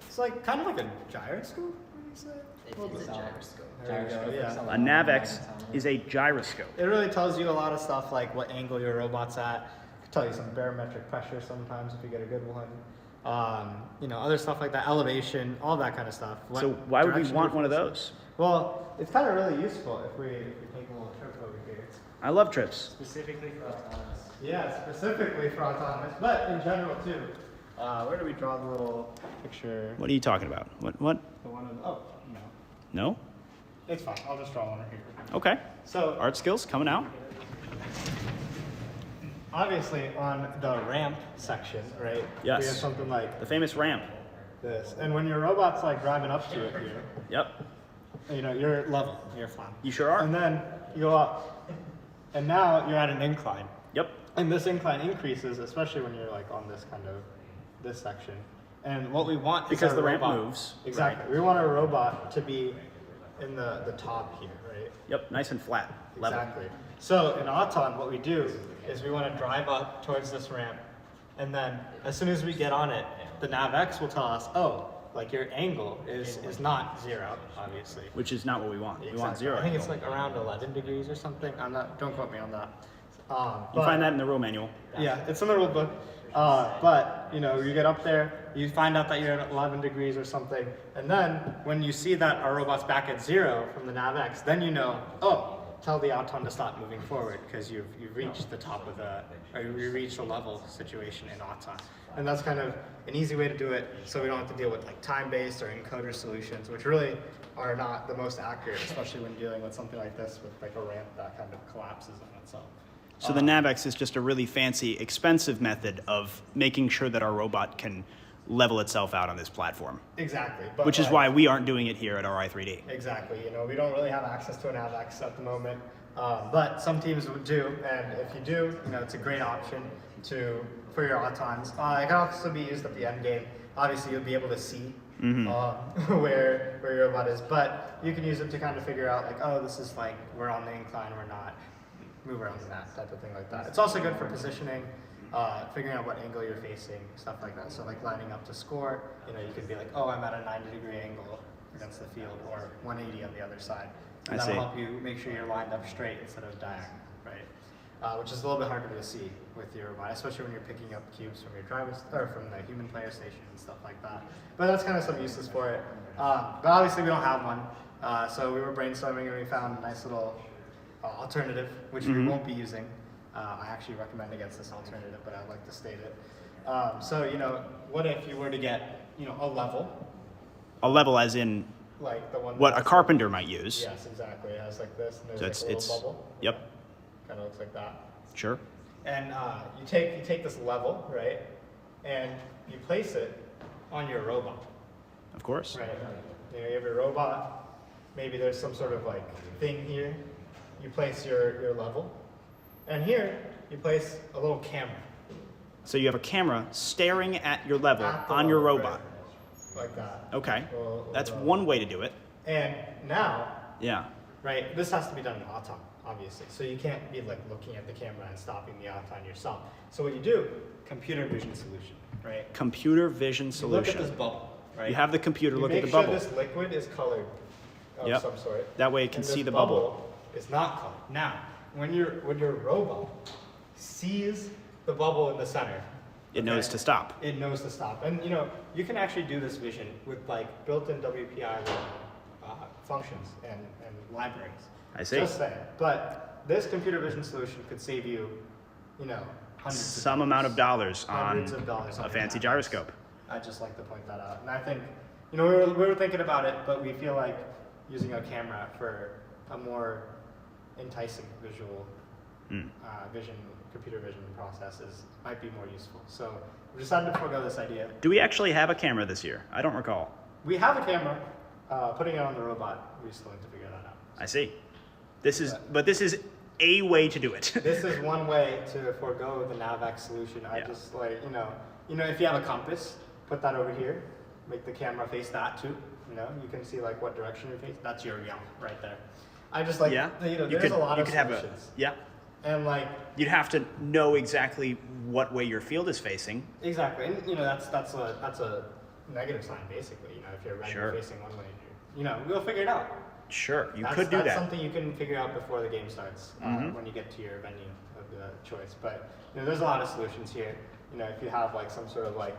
It's like kind of like a gyroscope, what do you say? It's a gyroscope. There you go, yeah. A NavX is a gyroscope. It really tells you a lot of stuff like what angle your robot's at. It can tell you some barometric pressure sometimes if you get a good one. Other stuff like that, elevation, all that kind of stuff. What So why would we direction want you're one of facing. those? Well, it's kind of really useful if we take a little trip over here. I love trips. Specifically for autonomous. Yeah, specifically for autonomous, but in general too. Where do we draw the little picture? What are you talking about? What? The one of no. No? It's fine. I'll just draw one right here. Okay. So Art skills coming out. obviously on the ramp section, right? Yes. We have something like The famous ramp. this. And when your robot's like driving up to it here, Yep. you know, you're level, you're flat. You sure are. And then you go up, and now you're at an incline. Yep. And this incline increases, especially when you're like on this this section. And what we want Because is the our ramp robot, moves, Exactly. We want our robot to be in the top here, right? Yep. Nice and flat. Level. Exactly. So in Auton, what we do is we want to drive up towards this ramp, and then as soon as we get on it, the NavX will tell us, oh, like your angle is not 0, obviously. Which is not what we want. We want Exactly. 0. I think it's like around 11 degrees or something. I'm not. Don't quote me on that. You find that in the rule manual. Yeah, it's in the rule book. But you know, you get up there, you find out that you're at 11 degrees or something, and then when you see that our robot's back at 0 from the NavX, then you know, oh, tell the Auton to stop moving forward because you've reached the top of or you reached a level situation in Auton. And that's kind of an easy way to do it, so we don't have to deal with like time-based or encoder solutions, which really are not the most accurate, especially when dealing with something like this with like a ramp that kind of collapses on itself. So the NavX is just a really fancy, expensive method of making sure that our robot can level itself out on this platform. Exactly. But Which is like, why we aren't doing it here at RI3D. Exactly. You know, we don't really have access to an NavX at the moment, but some teams would do, and if you do, you know, it's a great option for your Autons. It can also be used at the end game. Obviously, you'll be able to see where your robot is, but you can use it to kind of figure out like, oh, this is like we're on the incline, we're not. Move around the map, type of thing like that. It's also good for positioning, figuring out what angle you're facing, stuff like that. So like lining up to score, you know, you could be like, oh, I'm at a 90-degree angle against the field, or 180 on the other side. And that'll help you make sure you're lined up straight instead of diagonal, right? Which is a little bit harder to see with your robot, especially when you're picking up cubes from your from the human player station and stuff like that. But that's kind of some uses for it. But obviously we don't have one, so we were brainstorming and we found a nice little alternative, which we won't be using. I actually recommend against this alternative, but I'd like to state it. So, you know, what if you were to get, you know, a level? A level as in Like the one what a carpenter might use. Yes, exactly. It has like this, and So there's like a little bubble. Yep, Kind of looks like that. sure. And you take this level, right, and you place it on your robot. Of course. Right. You know, you have your robot. Maybe there's some sort of like thing here. You place your level, and here you place a little camera. So you have a camera staring at your level At the on your level, robot. right, like that. Okay, Little that's level. one way to do it. And now, Yeah. right, this has to be done in Auton, obviously. So you can't be like looking at the camera and stopping the Auton yourself. So what you do, computer vision solution, right? Computer vision You solution. look at this bubble, right? You have the computer You look at the make sure bubble. this liquid is colored of Yep. some sort. That way it can And see this the bubble. is not colored. Now, when your robot sees the bubble in the center, It knows to stop. It knows to stop. And you know, you can actually do this vision with like built-in WPI functions and libraries. I see. Just saying. But this computer vision solution could save you, you know, hundreds Some of amount of dollars on Hundreds of dollars on a your fancy NavX. gyroscope. I'd just like to point that out. And I think, you know, we were thinking about it, but we feel like using a camera for a more enticing visual computer vision processes might be more useful. So we decided to forego this idea. Do we actually have a camera this year? I don't recall. We have a camera. Putting it on the robot, we still need to figure that out. I see. This is a way to do it. This is one way to forego the NavX solution. I Yeah. just like, you know, if you have a compass, put that over here. Make the camera face that too. You know, you can see like what direction you're facing. That's your yell right there. I just like, Yeah. you know, You there's a lot you of could have solutions. yeah. And like, You'd have to know exactly what way your field is facing. exactly, and you know, that's a negative sign basically. You know, if you're right, Sure. you're facing one way, you know, we'll figure it out. Sure, you That's- could do That's that. something you can figure out before the game starts, when you get to your venue of the choice. But you know, there's a lot of solutions here. You know, if you have like some sort of like,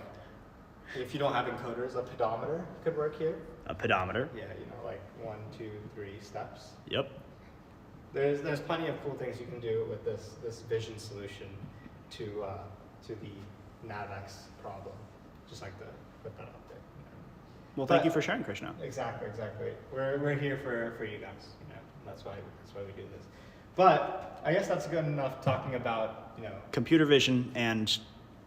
if you don't have encoders, a pedometer could work here. A pedometer. Yeah, you know, like 1, 2, 3 steps. Yep. There's plenty of cool things you can do with this vision solution to the NavX problem. Just like to put that out there. Well, thank But- you for sharing, Krishna. Exactly. We're here for you guys. You know, that's why we do this. But I guess that's good enough talking about, you know, Computer vision and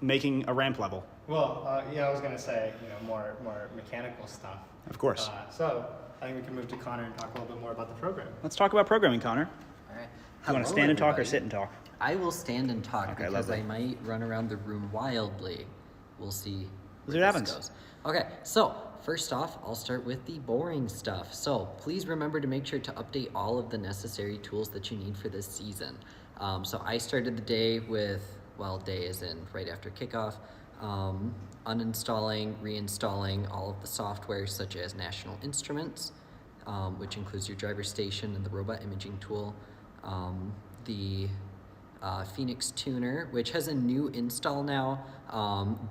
making a ramp level. Well, yeah, I was gonna say, more mechanical stuff. Of course. So I think we can move to Connor and talk a little bit more about the program. Let's talk about programming, Connor. All right. Do you want to Hello, stand and talk or everybody. sit and talk? I will stand and talk Okay, because lovely. I might run around the room wildly. We'll see. We'll see where what this happens. goes. Okay, so first off, I'll start with the boring stuff. So please remember to make sure to update all of the necessary tools that you need for this season. So I started the day with, well, day is in right after kickoff, uninstalling, reinstalling all of the software such as National Instruments, which includes your driver station and the robot imaging tool, the Phoenix Tuner, which has a new install now.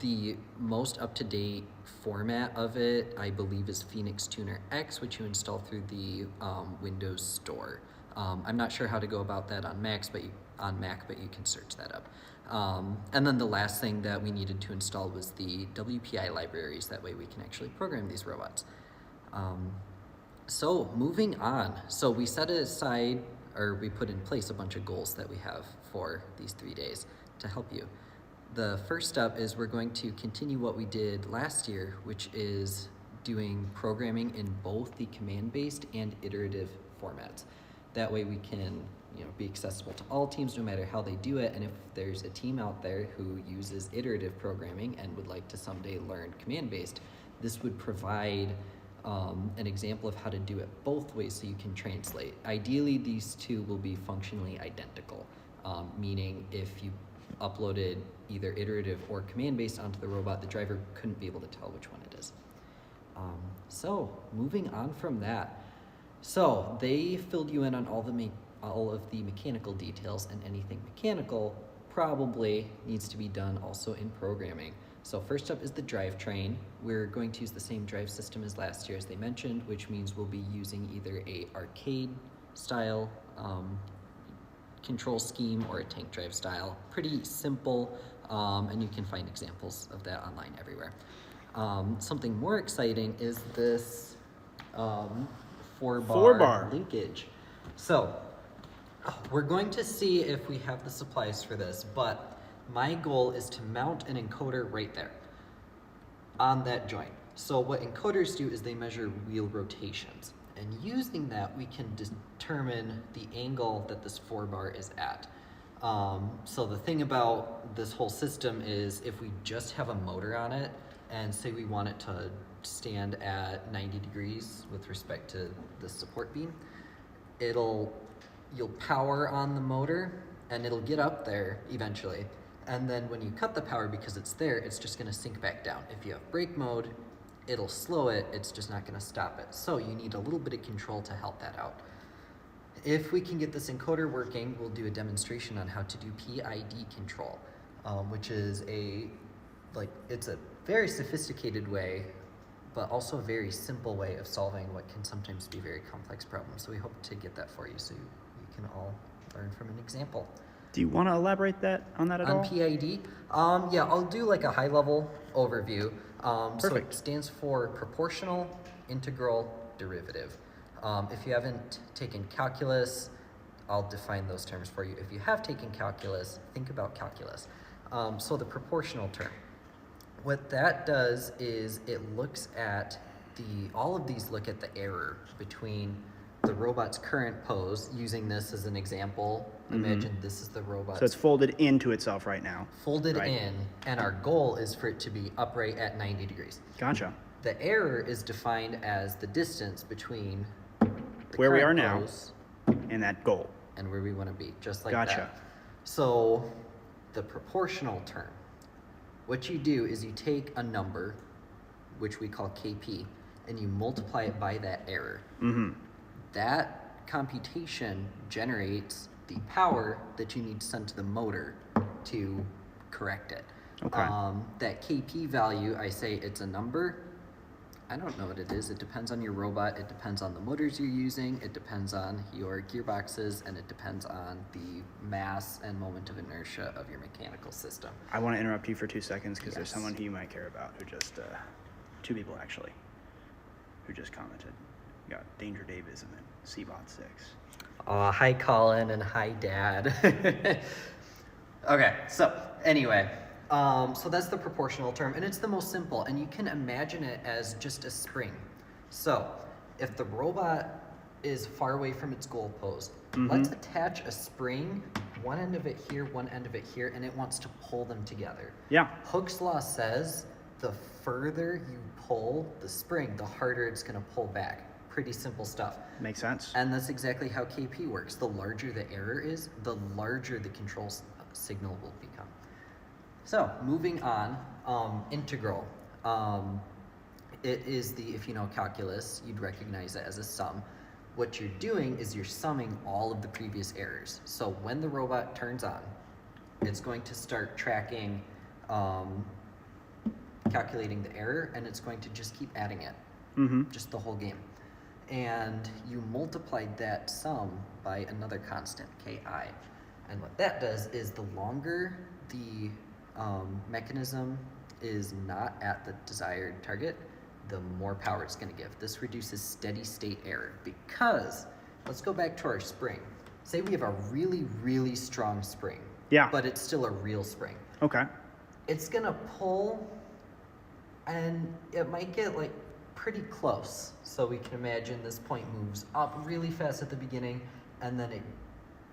The most up-to-date format of it, I believe, is Phoenix Tuner X, which you install through the Windows Store. I'm not sure how to go about that on Mac, but you can search that up. And then the last thing that we needed to install was the WPI libraries. That way we can actually program these robots. So moving on. So we set aside, or we put in place a bunch of goals that we have for these 3 days to help you. The first step is we're going to continue what we did last year, which is doing programming in both the command-based and iterative formats. That way we can be accessible to all teams no matter how they do it, and if there's a team out there who uses iterative programming and would like to someday learn command-based, this would provide an example of how to do it both ways so you can translate. Ideally, these two will be functionally identical, meaning if you uploaded either iterative or command-based onto the robot, the driver couldn't be able to tell which one it is. So moving on from that, so they filled you in on all of the mechanical details, and anything mechanical probably needs to be done also in programming. So first up is the drivetrain. We're going to use the same drive system as last year, as they mentioned, which means we'll be using either a arcade style control scheme or a tank drive style. Pretty simple, and you can find examples of that online everywhere. Something more exciting is this four-bar linkage. So we're going to see if we have the supplies for this, but my goal is to mount an encoder right there on that joint. So what encoders do is they measure wheel rotations, and using that we can determine the angle that this 4-bar is at. So the thing about this whole system is if we just have a motor on it and say we want it to stand at 90 degrees with respect to the support beam, you'll power on the motor and it'll get up there eventually. And then when you cut the power, because it's there, it's just gonna sink back down. If you have brake mode, it'll slow it, it's just not gonna stop it. So you need a little bit of control to help that out. If we can get this encoder working, we'll do a demonstration on how to do PID control, which is it's a very sophisticated way, but also a very simple way of solving what can sometimes be very complex problems. So we hope to get that for you so you can all learn from an example. Do you want to elaborate on that at all? On PID? Yeah, I'll do like a high-level overview. So it Perfect. stands for proportional integral derivative. If you haven't taken calculus, I'll define those terms for you. If you have taken calculus, think about calculus. So the proportional term. What that does is it looks at all of these look at the error between the robot's current pose, using this as an example. Imagine this is the robot. So it's folded into itself right now. Folded right? in, and our goal is for it to be upright at 90 degrees. Gotcha. The error is defined as the distance between the Where we current are now. pose And that goal. and where we want to be, just like Gotcha. that. So the proportional term, what you do is you take a number, which we call KP, and you multiply it by that error. Mm-hmm. That computation generates the power that you need to send to the motor to correct it. Okay. That KP value, I say it's a number. I don't know what it is. It depends on your robot. It depends on the motors you're using. It depends on your gearboxes, and it depends on the mass and moment of inertia of your mechanical system. I want to interrupt you for 2 seconds because there's Yes. someone who you might care about who just, 2 people actually, who just commented. You got Danger Davism and Cbot 6. Hi, Colin, and hi, Dad. Okay, so anyway, So that's the proportional term, and it's the most simple, and you can imagine it as just a spring. So if the robot is far away from its goalpost, let's attach a spring, one end of it here, one end of it here, and it wants to pull them together. Yeah. Hooke's law says the further you pull the spring, the harder it's going to pull back. Pretty simple stuff. Makes sense. And that's exactly how KP works. The larger the error is, the larger the control signal will become. So moving on, integral. It is if you know calculus, you'd recognize it as a sum. What you're doing is you're summing all of the previous errors. So when the robot turns on, it's going to start tracking, calculating the error, and it's going to just keep adding it, just the whole game. And you multiplied that sum by another constant, Ki. And what that does is the longer the mechanism is not at the desired target, the more power it's going to give. This reduces steady state error because, let's go back to our spring. Say we have a really, really strong spring. Yeah. But it's still a real spring. Okay. It's going to pull, and it might get like pretty close. So we can imagine this point moves up really fast at the beginning, and then it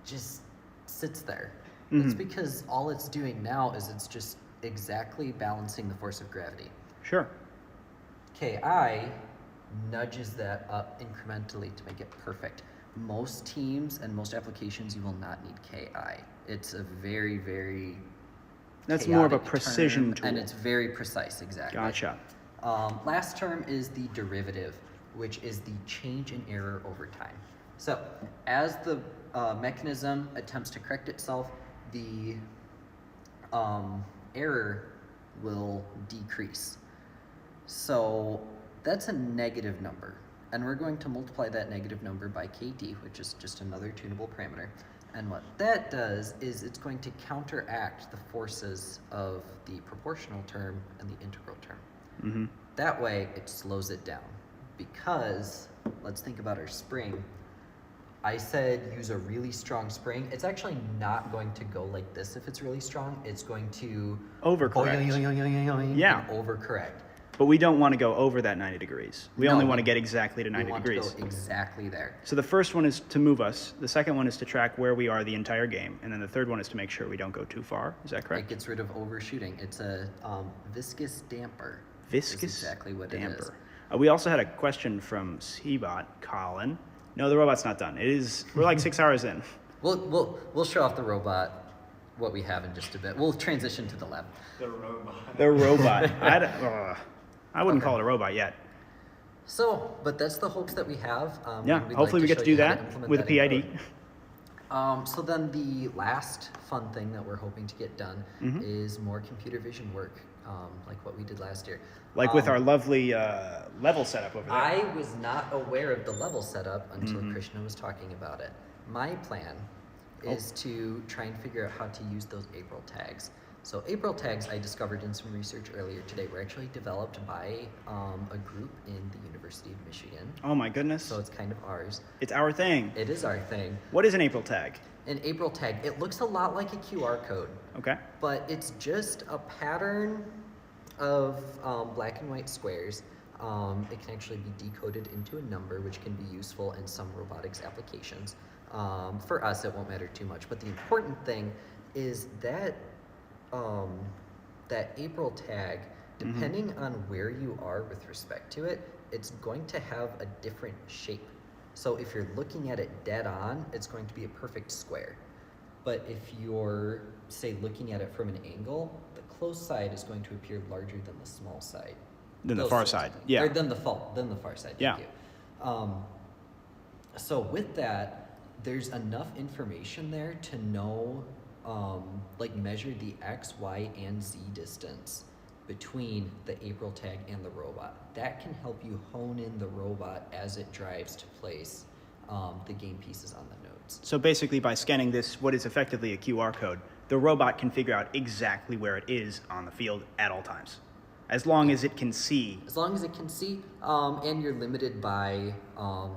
just sits there. It's because all it's doing now is it's just exactly balancing the force of gravity. Sure. Ki nudges that up incrementally to make it perfect. Most teams and most applications, you will not need Ki. It's a very, very That's more of a chaotic precision term, tool. and it's very precise, exactly. Gotcha. Last term is the derivative, which is the change in error over time. So as the mechanism attempts to correct itself, the error will decrease. So that's a negative number, and we're going to multiply that negative number by Kd, which is just another tunable parameter. And what that does is it's going to counteract the forces of the proportional term and the integral term. That way, it slows it down. Because, let's think about our spring. I said use a really strong spring. It's actually not going to go like this if it's really strong. It's going to Overcorrect. Yeah. and overcorrect. But we don't want to go over that 90 degrees. We No, only we- want to get exactly to We 90 want degrees. to go exactly there. So the first one is to move us. The second one is to track where we are the entire game. And then the third one is to make sure we don't go too far. Is that It correct? gets rid of overshooting. It's a viscous damper. Viscous is exactly what it is. damper. We also had a question from Seabot, Colin. No, the robot's not done. It is. We're like 6 hours in. We'll show off the robot, what we have in just a bit. We'll transition to the lab. The robot. The robot. I wouldn't Okay. call it a robot yet. So, but that's the hopes that we have. Yeah, we'd hopefully we like get to show do you how that implement with a that in PID. code. So then the last fun thing that we're hoping to get done is more computer vision work, like what we did last year. Like with our lovely level setup over there. I was not aware of the level setup until Krishna was talking about it. My plan is to try and figure out how to use those April tags. So April tags I discovered in some research earlier today were actually developed by a group in the University of Michigan. Oh my goodness. So it's kind of ours. It's our thing. It is our thing. What is an April tag? An April tag, it looks a lot like a QR code, Okay. but it's just a pattern of black and white squares. It can actually be decoded into a number, which can be useful in some robotics applications. For us, it won't matter too much, but the important thing is that that April tag, depending on where you are with respect to it, it's going to have a different shape. So if you're looking at it dead on, it's going to be a perfect square. But if you're, say, looking at it from an angle, the close side is going to appear larger than the small side. Then the Those far sorts of side. things. Yeah. Or than the far side. Yeah. Thank you. So with that, there's enough information there to know, like measure the X, Y, and Z distance between the April tag and the robot. That can help you hone in the robot as it drives to place the game pieces on the nodes. So basically by scanning this, what is effectively a QR code, the robot can figure out exactly where it is on the field at all times. As long as it can see. As long as it can see, and you're limited by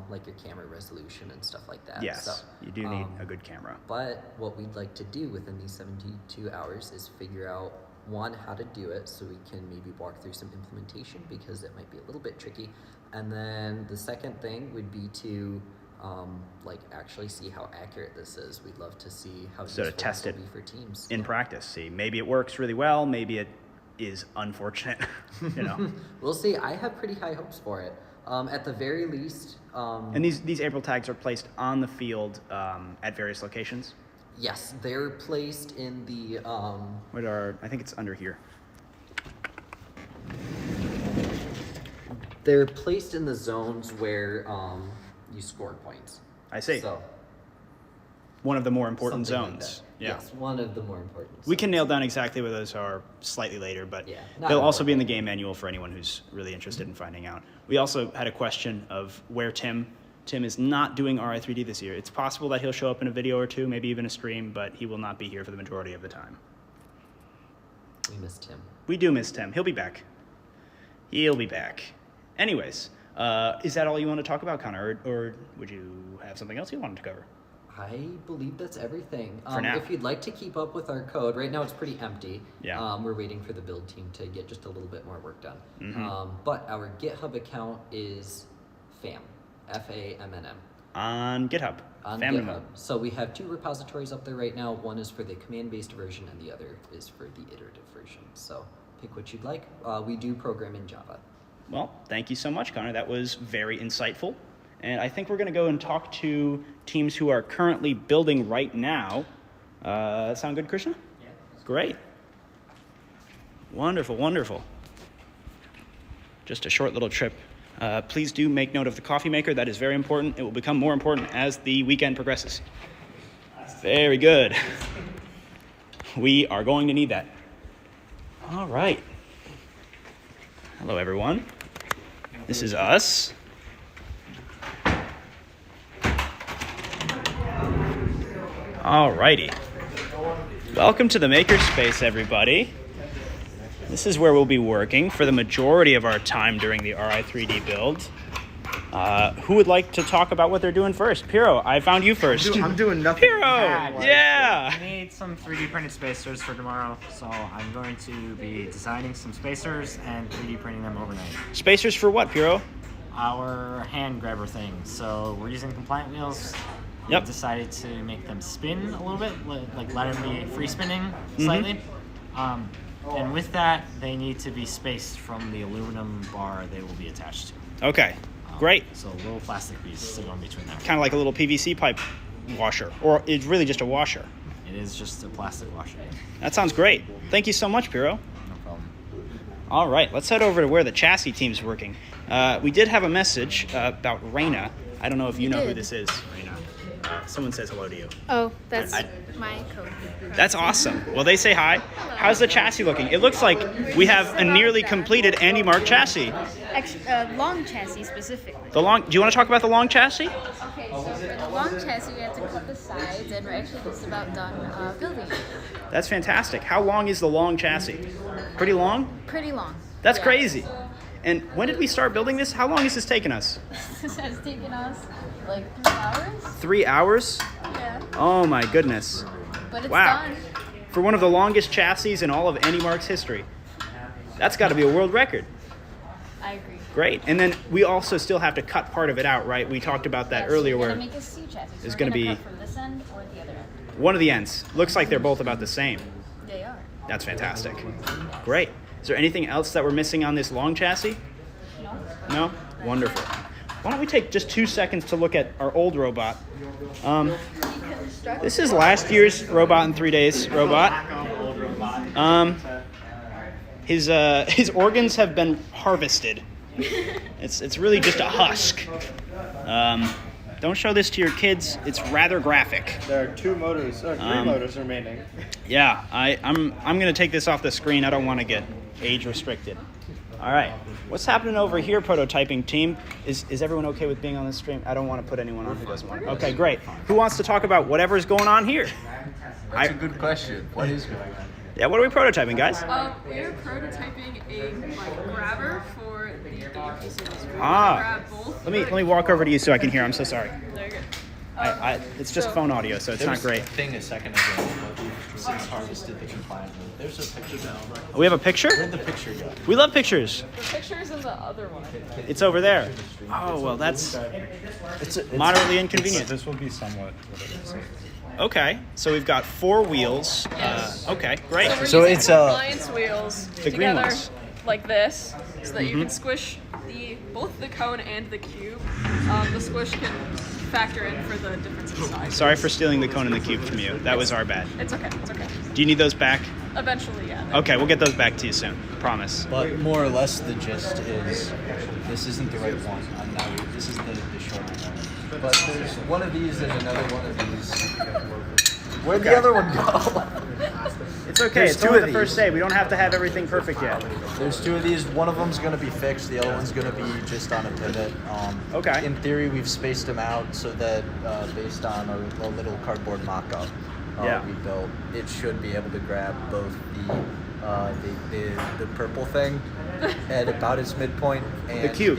like your camera resolution and stuff like that. Yes, So, you do need a good camera. But what we'd like to do within these 72 hours is figure out one, how to do it, so we can maybe walk through some implementation because it might be a little bit tricky. And then the second thing would be to like actually see how accurate this is. We'd love to see how So to useful test this it will be for teams. in practice. See, maybe it works really well. Maybe it is unfortunate. You know. We'll see. I have pretty high hopes for it. At the very least. And these April tags are placed on the field at various locations. Yes, they're placed in the. What are, I think it's under here. They're placed in the zones where you score points. I see. So One of the more important something like zones. that. Yeah. Yes, one of the more important. We can nail down exactly where those are slightly later, but Yeah, not they'll also important. be in the game manual for anyone who's really interested in finding out. We also had a question of where Tim is not doing RI3D this year. It's possible that he'll show up in a video or two, maybe even a stream, but he will not be here for the majority of the time. We missed him. We do miss Tim. He'll be back. He'll be back. Anyways, is that all you want to talk about, Connor, or would you have something else you wanted to cover? I believe that's everything. For now. If you'd like to keep up with our code, right now it's pretty empty. Yeah. We're waiting for the build team to get just a little bit more work done. Mm-hmm. But our GitHub account is FAM, FAMNM. On GitHub. On FAMNM. GitHub. So we have 2 repositories up there right now. One is for the command-based version, and the other is for the iterative version. So pick what you'd like. We do program in Java. Well, thank you so much, Connor. That was very insightful. And I think we're going to go and talk to teams who are currently building right now. Sound good, Krishna? Yeah. Great. Wonderful, wonderful. Just a short little trip. Please do make note of the coffee maker. That is very important. It will become more important as the weekend progresses. Very good. We are going to need that. All right. Hello, everyone. This is us. Alrighty. Welcome to the Makerspace, everybody. This is where we'll be working for the majority of our time during the RI3D build. Who would like to talk about what they're doing first? Piro, I found you first. I'm doing nothing. Piro, bad. yeah. I need some 3D printed spacers for tomorrow, so I'm going to be designing some spacers and 3D printing them overnight. Spacers for what, Piro? Our hand grabber thing. So we're using compliant wheels. Yep. We decided to make them spin a little bit, like let them be free spinning slightly. And with that, they need to be spaced from the aluminum bar they will be attached to. Okay, great. So a little plastic piece to go in between them. Kind of like a little PVC pipe washer, or it's really just a washer. It is just a plastic washer. That sounds great. Thank you so much, Piro. No problem. All right, let's head over to where the chassis team's working. We did have a message about Raina. I don't know if you know who did. this is, Raina. Someone says hello to you. Oh, that's I- my code. That's awesome. Well, they say hi. How's the chassis looking? It looks like we have a nearly completed Andy Mark chassis. Actually, long chassis specifically. The long. Do you want to talk about the long chassis? Okay, so for the long chassis, we have to cut the sides, and we're actually just about done building it. That's fantastic. How long is the long chassis? Pretty long? Pretty long. That's Yeah. crazy. And when did we start building this? How long has this taken us? This has taken us like 3 hours. 3 hours? Yeah. Oh my goodness. But it's Wow. done. For one of the longest chassis in all of Andy Mark's history. That's got to be a world record. I agree. Great. And then we also still have to cut part of it out, right? We talked about that earlier We're where gonna make a C chassis. So it's we're gonna gonna be- cut from this end or the other end. one of the ends. Looks like they're both about the same. They are. That's fantastic. Great. Is there anything else that we're missing on this long chassis? No? No? Wonderful. Why don't we take just 2 seconds to look at our old robot? This is last year's robot in 3 days robot. His organs have been harvested. It's really just a husk. Don't show this to your kids. It's rather graphic. There are 2 motors, or 3 motors remaining. Yeah, I'm gonna take this off the screen. I don't want to get age restricted. All right, what's happening over here, prototyping team? Is everyone okay with being on this stream? I don't want to put anyone on who doesn't want. Okay, great. Who wants to talk about whatever's going on here? That's a good question. What is going on? Yeah, what are we prototyping, guys? We're prototyping a grabber for the game pieces. Ah, Grab both. let me walk over to you so I can hear. I'm so sorry. There you go. It's just phone audio, so it's not great. Thing a second ago. since harvested the compliant milk. There's a picture now. We have a picture? Where'd the picture go? We love pictures. The picture's in the other one. It's over there. Oh, well, that's moderately inconvenient. This will be somewhat what it is. Okay, so we've got 4 wheels. Okay, great. We're So using it's, compliance wheels the green together ones. like this, so that you can squish both the cone and the cube. The squish can factor in for the difference in size. Sorry for stealing the cone and the cube from you. That was our bad. It's okay. It's okay. Do you need those back? Eventually, yeah. Okay, we'll get those back to you soon. Promise. But more or less, the gist is this isn't the right one. This is the shorter one. But there's one of these and another one of these. Where'd the other one go? It's okay. There's It's 2 only of the first these. day. We don't have to have everything perfect yet. There's 2 of these. One of them's going to be fixed. The other one's going to be just on a pivot. Okay. In theory, we've spaced them out so that based on a little cardboard mock-up we built, it should be able to grab both the purple thing at about its midpoint and The cube.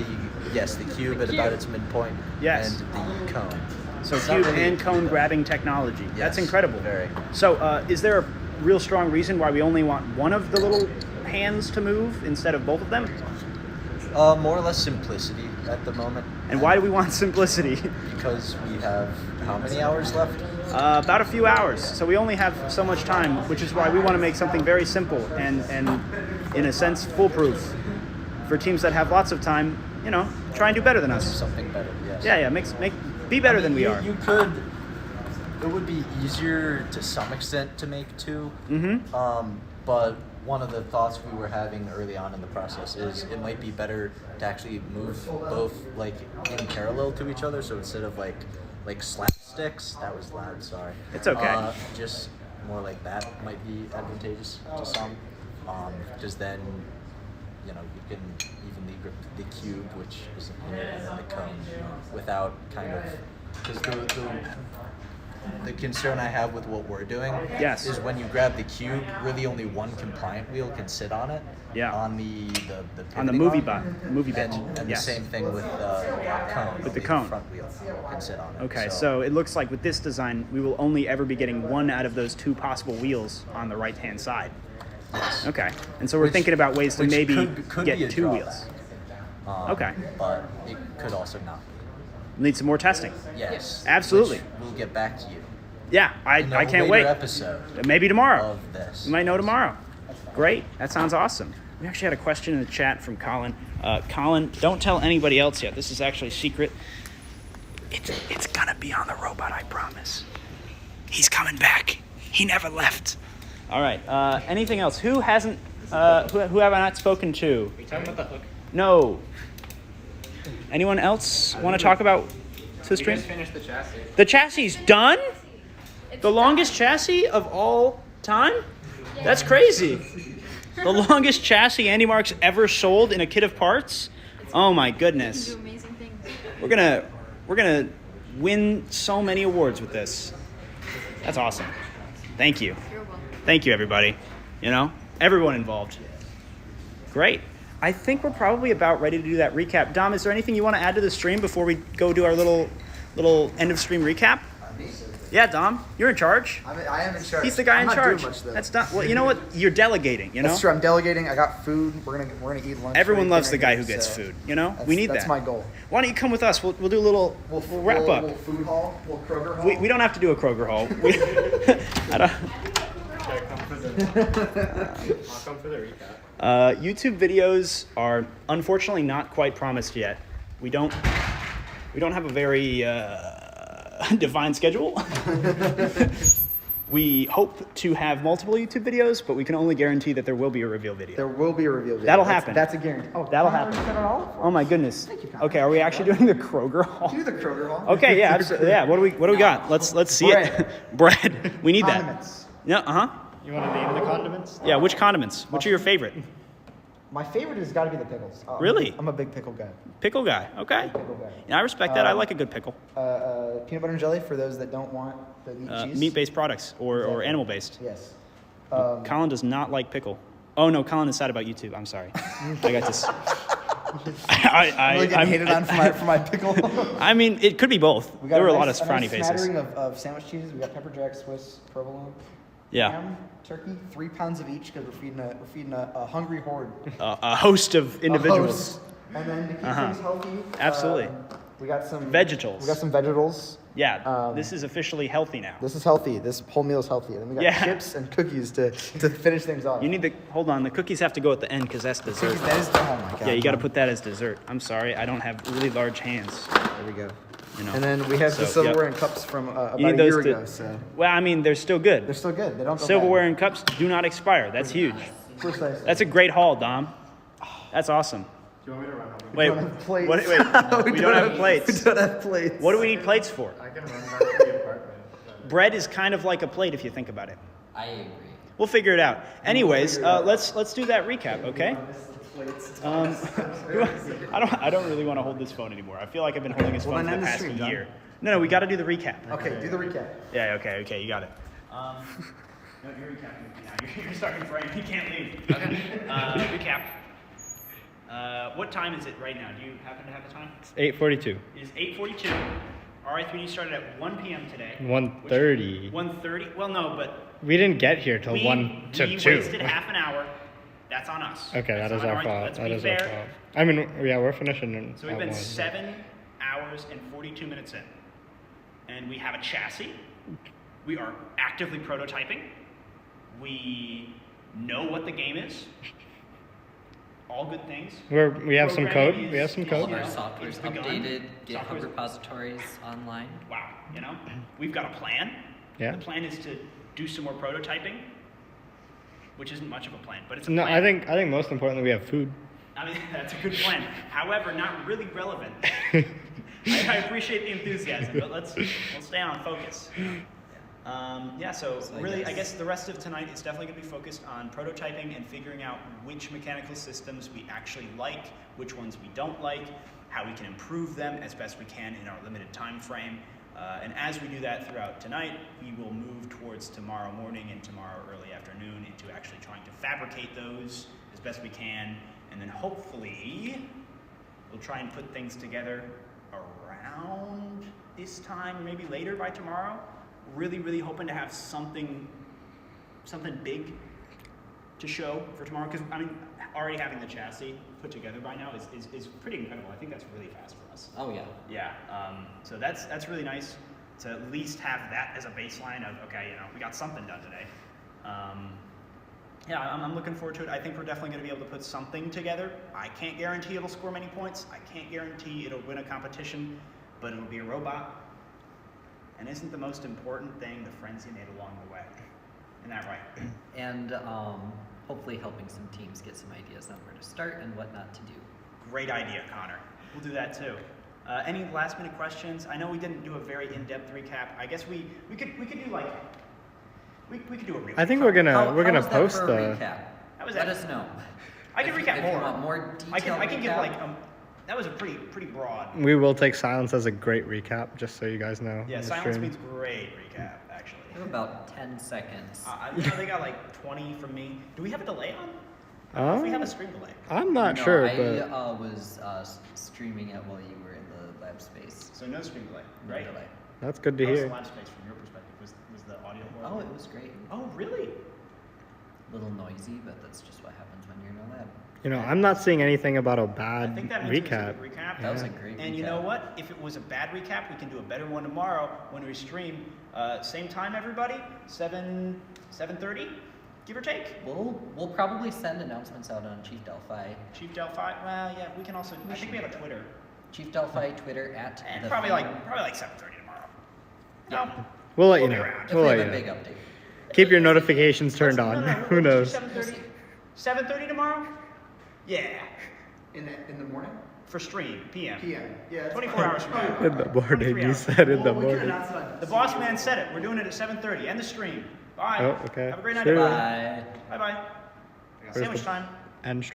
the cube at about its midpoint. Yes. And the cone. So It's not cube really- and cone grabbing technology. That's Yes, incredible. very. So is there a real strong reason why we only want one of the little hands to move instead of both of them? More or less simplicity at the moment. And why do we want simplicity? Because we have how many hours left? About a few hours. So we only have so much time, which is why we want to make something very simple and in a sense, foolproof. For teams that have lots of time, try and do better than us. Something better, yes. Yeah, be better than we are. You could. It would be easier to some extent to make 2. Mm-hmm. But one of the thoughts we were having early on in the process is it might be better to actually move both like in parallel to each other. So instead of like slapsticks, that was loud. Sorry. It's okay. Just more like that might be advantageous to some. Because then you can evenly grip the cube, which is in here, and then the cone, without kind of, because the concern I have with what we're doing Yes. is when you grab the cube, really only one compliant wheel can sit on it. Yeah. On the On the pivoting movie arm. bench. And Yes. the same thing with the cone. With the only cone. front wheel can sit on it. Okay, so it looks like with this design, we will only ever be getting one out of those 2 possible wheels on the right-hand side. Yes. Okay, and so we're Which- thinking about ways to which maybe could get be a 2 drawback. wheels. Okay. But it could also not be. We'll need some more testing. Yes. Absolutely. Which we'll get back to you. Yeah, I In a can't later wait. episode Maybe tomorrow. of this. We might know tomorrow. Great, that sounds awesome. We actually had a question in the chat from Colin. Colin, don't tell anybody else yet. This is actually secret. It's gonna be on the robot, I promise. He's coming back. He never left. All right. Anything else? Who hasn't? Who have I not spoken to? Are you talking about the hook? No. Anyone else want to talk about the stream? Finished the chassis. The chassis is done. The longest chassis of all time? That's crazy. The longest chassis Andy Mark's ever sold in a kit of parts? Oh my goodness. Do amazing things. We're gonna win so many awards with this. That's awesome. Thank you. You're welcome. Thank you, everybody. Everyone involved. Great. I think we're probably about ready to do that recap. Dom, is there anything you want to add to the stream before we go do our little end of stream recap? Yeah, Dom, you're in charge. I am in charge. He's the guy I'm in not charge. Doing much, though. That's not. Well, you know what? You're delegating. That's true. I'm delegating. I got food. We're gonna eat lunch. Everyone We're loves the gonna guy who eat, gets so food. We need that's that. my goal. Why don't you come with us? We'll do a little. We'll wrap up. We'll food haul. We'll Kroger haul. We don't have to do a Kroger haul. I don't. I'll come for the recap. YouTube videos are unfortunately not quite promised yet. We don't have a very defined schedule. We hope to have multiple YouTube videos, but we can only guarantee that there will be a reveal video. There will be a reveal video. That'll happen. That's a guarantee. Oh, That'll Connor happen. said it all? Oh my goodness. Thank you, Connor. Okay, are we actually doing the Kroger haul? Do the Kroger haul. Okay, yeah, absolutely. Yeah, what do we got? Let's see it. Bread. We need Condiments. that. Yeah, uh-huh. You want to name the condiments? Yeah, which condiments? Which are your favorite? My favorite has got to be the pickles. Really? I'm a big pickle guy. Pickle guy. Okay. Pickle guy. Yeah, I respect that. I like a good pickle. Peanut butter and jelly for those that don't want the meat cheese. Meat-based products or Exactly. animal-based. Yes. Colin does not like pickle. Oh no, Colin is sad about YouTube. I'm sorry. I got this. I'm really getting hated on for my pickle. I mean, it could be both. We got There were a lot of nice frowny faces. smattering of sandwich cheeses. We got pepper jack, Swiss, provolone. Yeah. ham, turkey, 3 pounds of each because we're feeding a hungry horde. A host of individuals. A host. And then to keep Uh-huh. things healthy, Absolutely. we got some Vegetals. We got some vegetables. Yeah, this is officially healthy now. This is healthy. This whole meal is healthy. And then we got Yeah. chips and cookies to finish things off. You need to hold on. The cookies have to go at the end because that's dessert. Cookies, that is, oh my god. Yeah, you got to put that as dessert. I'm sorry, I don't have really large hands. There we go. You know. And then we have the So, silverware yep. and cups from about You a need those year to. ago. So Well, I mean, they're still good. they're still good. They don't go Silverware bad. and cups do not expire. That's huge. Precisely. That's a great haul, Dom. That's awesome. Do you want me to run home? Wait, don't have plates. Wait, we don't have plates. We don't have plates. What do we need plates for? I can run back to the apartment. Bread is kind of like a plate if you think about it. I agree. We'll figure it out. Anyways, let's do that recap, okay? I don't really want to hold this phone anymore. I feel like I've been holding this phone then for end the the past stream, John. year. No, we got to do the recap. Okay, do the recap. Yeah, okay, you got it. No, you're recapping now. You're starting Frank. You can't leave. Okay. Recap. What time is it right now? Do you happen to have the time? It's 8:42. It is 8:42. RI3D started at 1 p.m. today. 1:30. 1:30? Well, no, but We didn't get here till we 1 to 2. wasted half an hour. That's on us. Okay, that That's is not our fault. Let's That be is our fair. fault. I mean, yeah, we're finishing in So we've at been 1. 7 hours and 42 minutes in. And we have a chassis. We are actively prototyping. We know what the game is. All good things. We have some code. Programming We have is- some is, All code. of our you know, software is it's begun. updated, GitHub Software's- repositories online. Wow, you know, we've got a plan. Yeah. The plan is to do some more prototyping, which isn't much of a plan, but it's a No, plan. I think most importantly we have food. I mean, that's a good plan. However, not really relevant. I appreciate the enthusiasm, but we'll stay on focus. So I really, I guess- guess the rest of tonight is definitely going to be focused on prototyping and figuring out which mechanical systems we actually like, which ones we don't like, how we can improve them as best we can in our limited time frame. And as we do that throughout tonight, we will move towards tomorrow morning and tomorrow early afternoon into actually trying to fabricate those as best we can. And then hopefully, we'll try and put things together around this time, or maybe later by tomorrow. Really, really hoping to have something big to show for tomorrow. Because, I mean, already having the chassis put together by now is pretty incredible. I think that's really fast for us. Oh yeah. Yeah, so that's really nice to at least have that as a baseline of, okay, you know, we got something done today. I'm looking forward to it. I think we're definitely going to be able to put something together. I can't guarantee it'll score many points. I can't guarantee it'll win a competition, but it'll be a robot. And isn't the most important thing the friends you made along the way? Isn't that right? And hopefully helping some teams get some ideas on where to start and what not to do. Great idea, Connor. We'll do that too. Any last minute questions? I know we didn't do a very in-depth recap. I guess we could do like we could do a recap. I think we're gonna How was that post for a the. recap? How was Let that? us know. I can recap if more. you want more detailed I can give recap. like that was a pretty broad. We will take silence as a great recap, just so you guys know. Yeah, on the silence stream. means great recap actually. We have about 10 seconds. They got like 20 from me. Do we have a delay on? I don't know if we have a stream delay. I'm not No, sure, I but was streaming it while you were in the lab space. So no stream delay. No Right. delay. that's good to How was hear. the lab space from your perspective? Was the audio Oh, horrible? it was great. Oh, really? A little noisy, but that's just what happens when you're in a lab. You know, I'm not seeing anything about a I bad think that means it was a recap. good recap. That was a great And recap. you know what? If it was a bad recap, we can do a better one tomorrow when we stream. Same time, everybody. 7:30, give or take. We'll probably send announcements out on Chief Delphi. Chief Delphi. Well, yeah, we can also. I think we have a Twitter. Chief Delphi Twitter at And the probably FAMNM. like 7:30 tomorrow. Yeah. We'll let you We'll be know. around. If We'll we let have you a big know. update. Keep your notifications turned No, on. no, Who knows? 7:30. 7:30 tomorrow. Yeah, In the morning? for stream PM. PM. Yeah. that's 24 fine. hours from now. In the morning, 23 you hours. said in the Well, we could morning. announce it on The boss man said it. We're doing it at 7:30. End the stream. Bye. Oh, okay. Have a great night, Sure. everybody. Bye. Bye bye. Where's Sandwich the time. end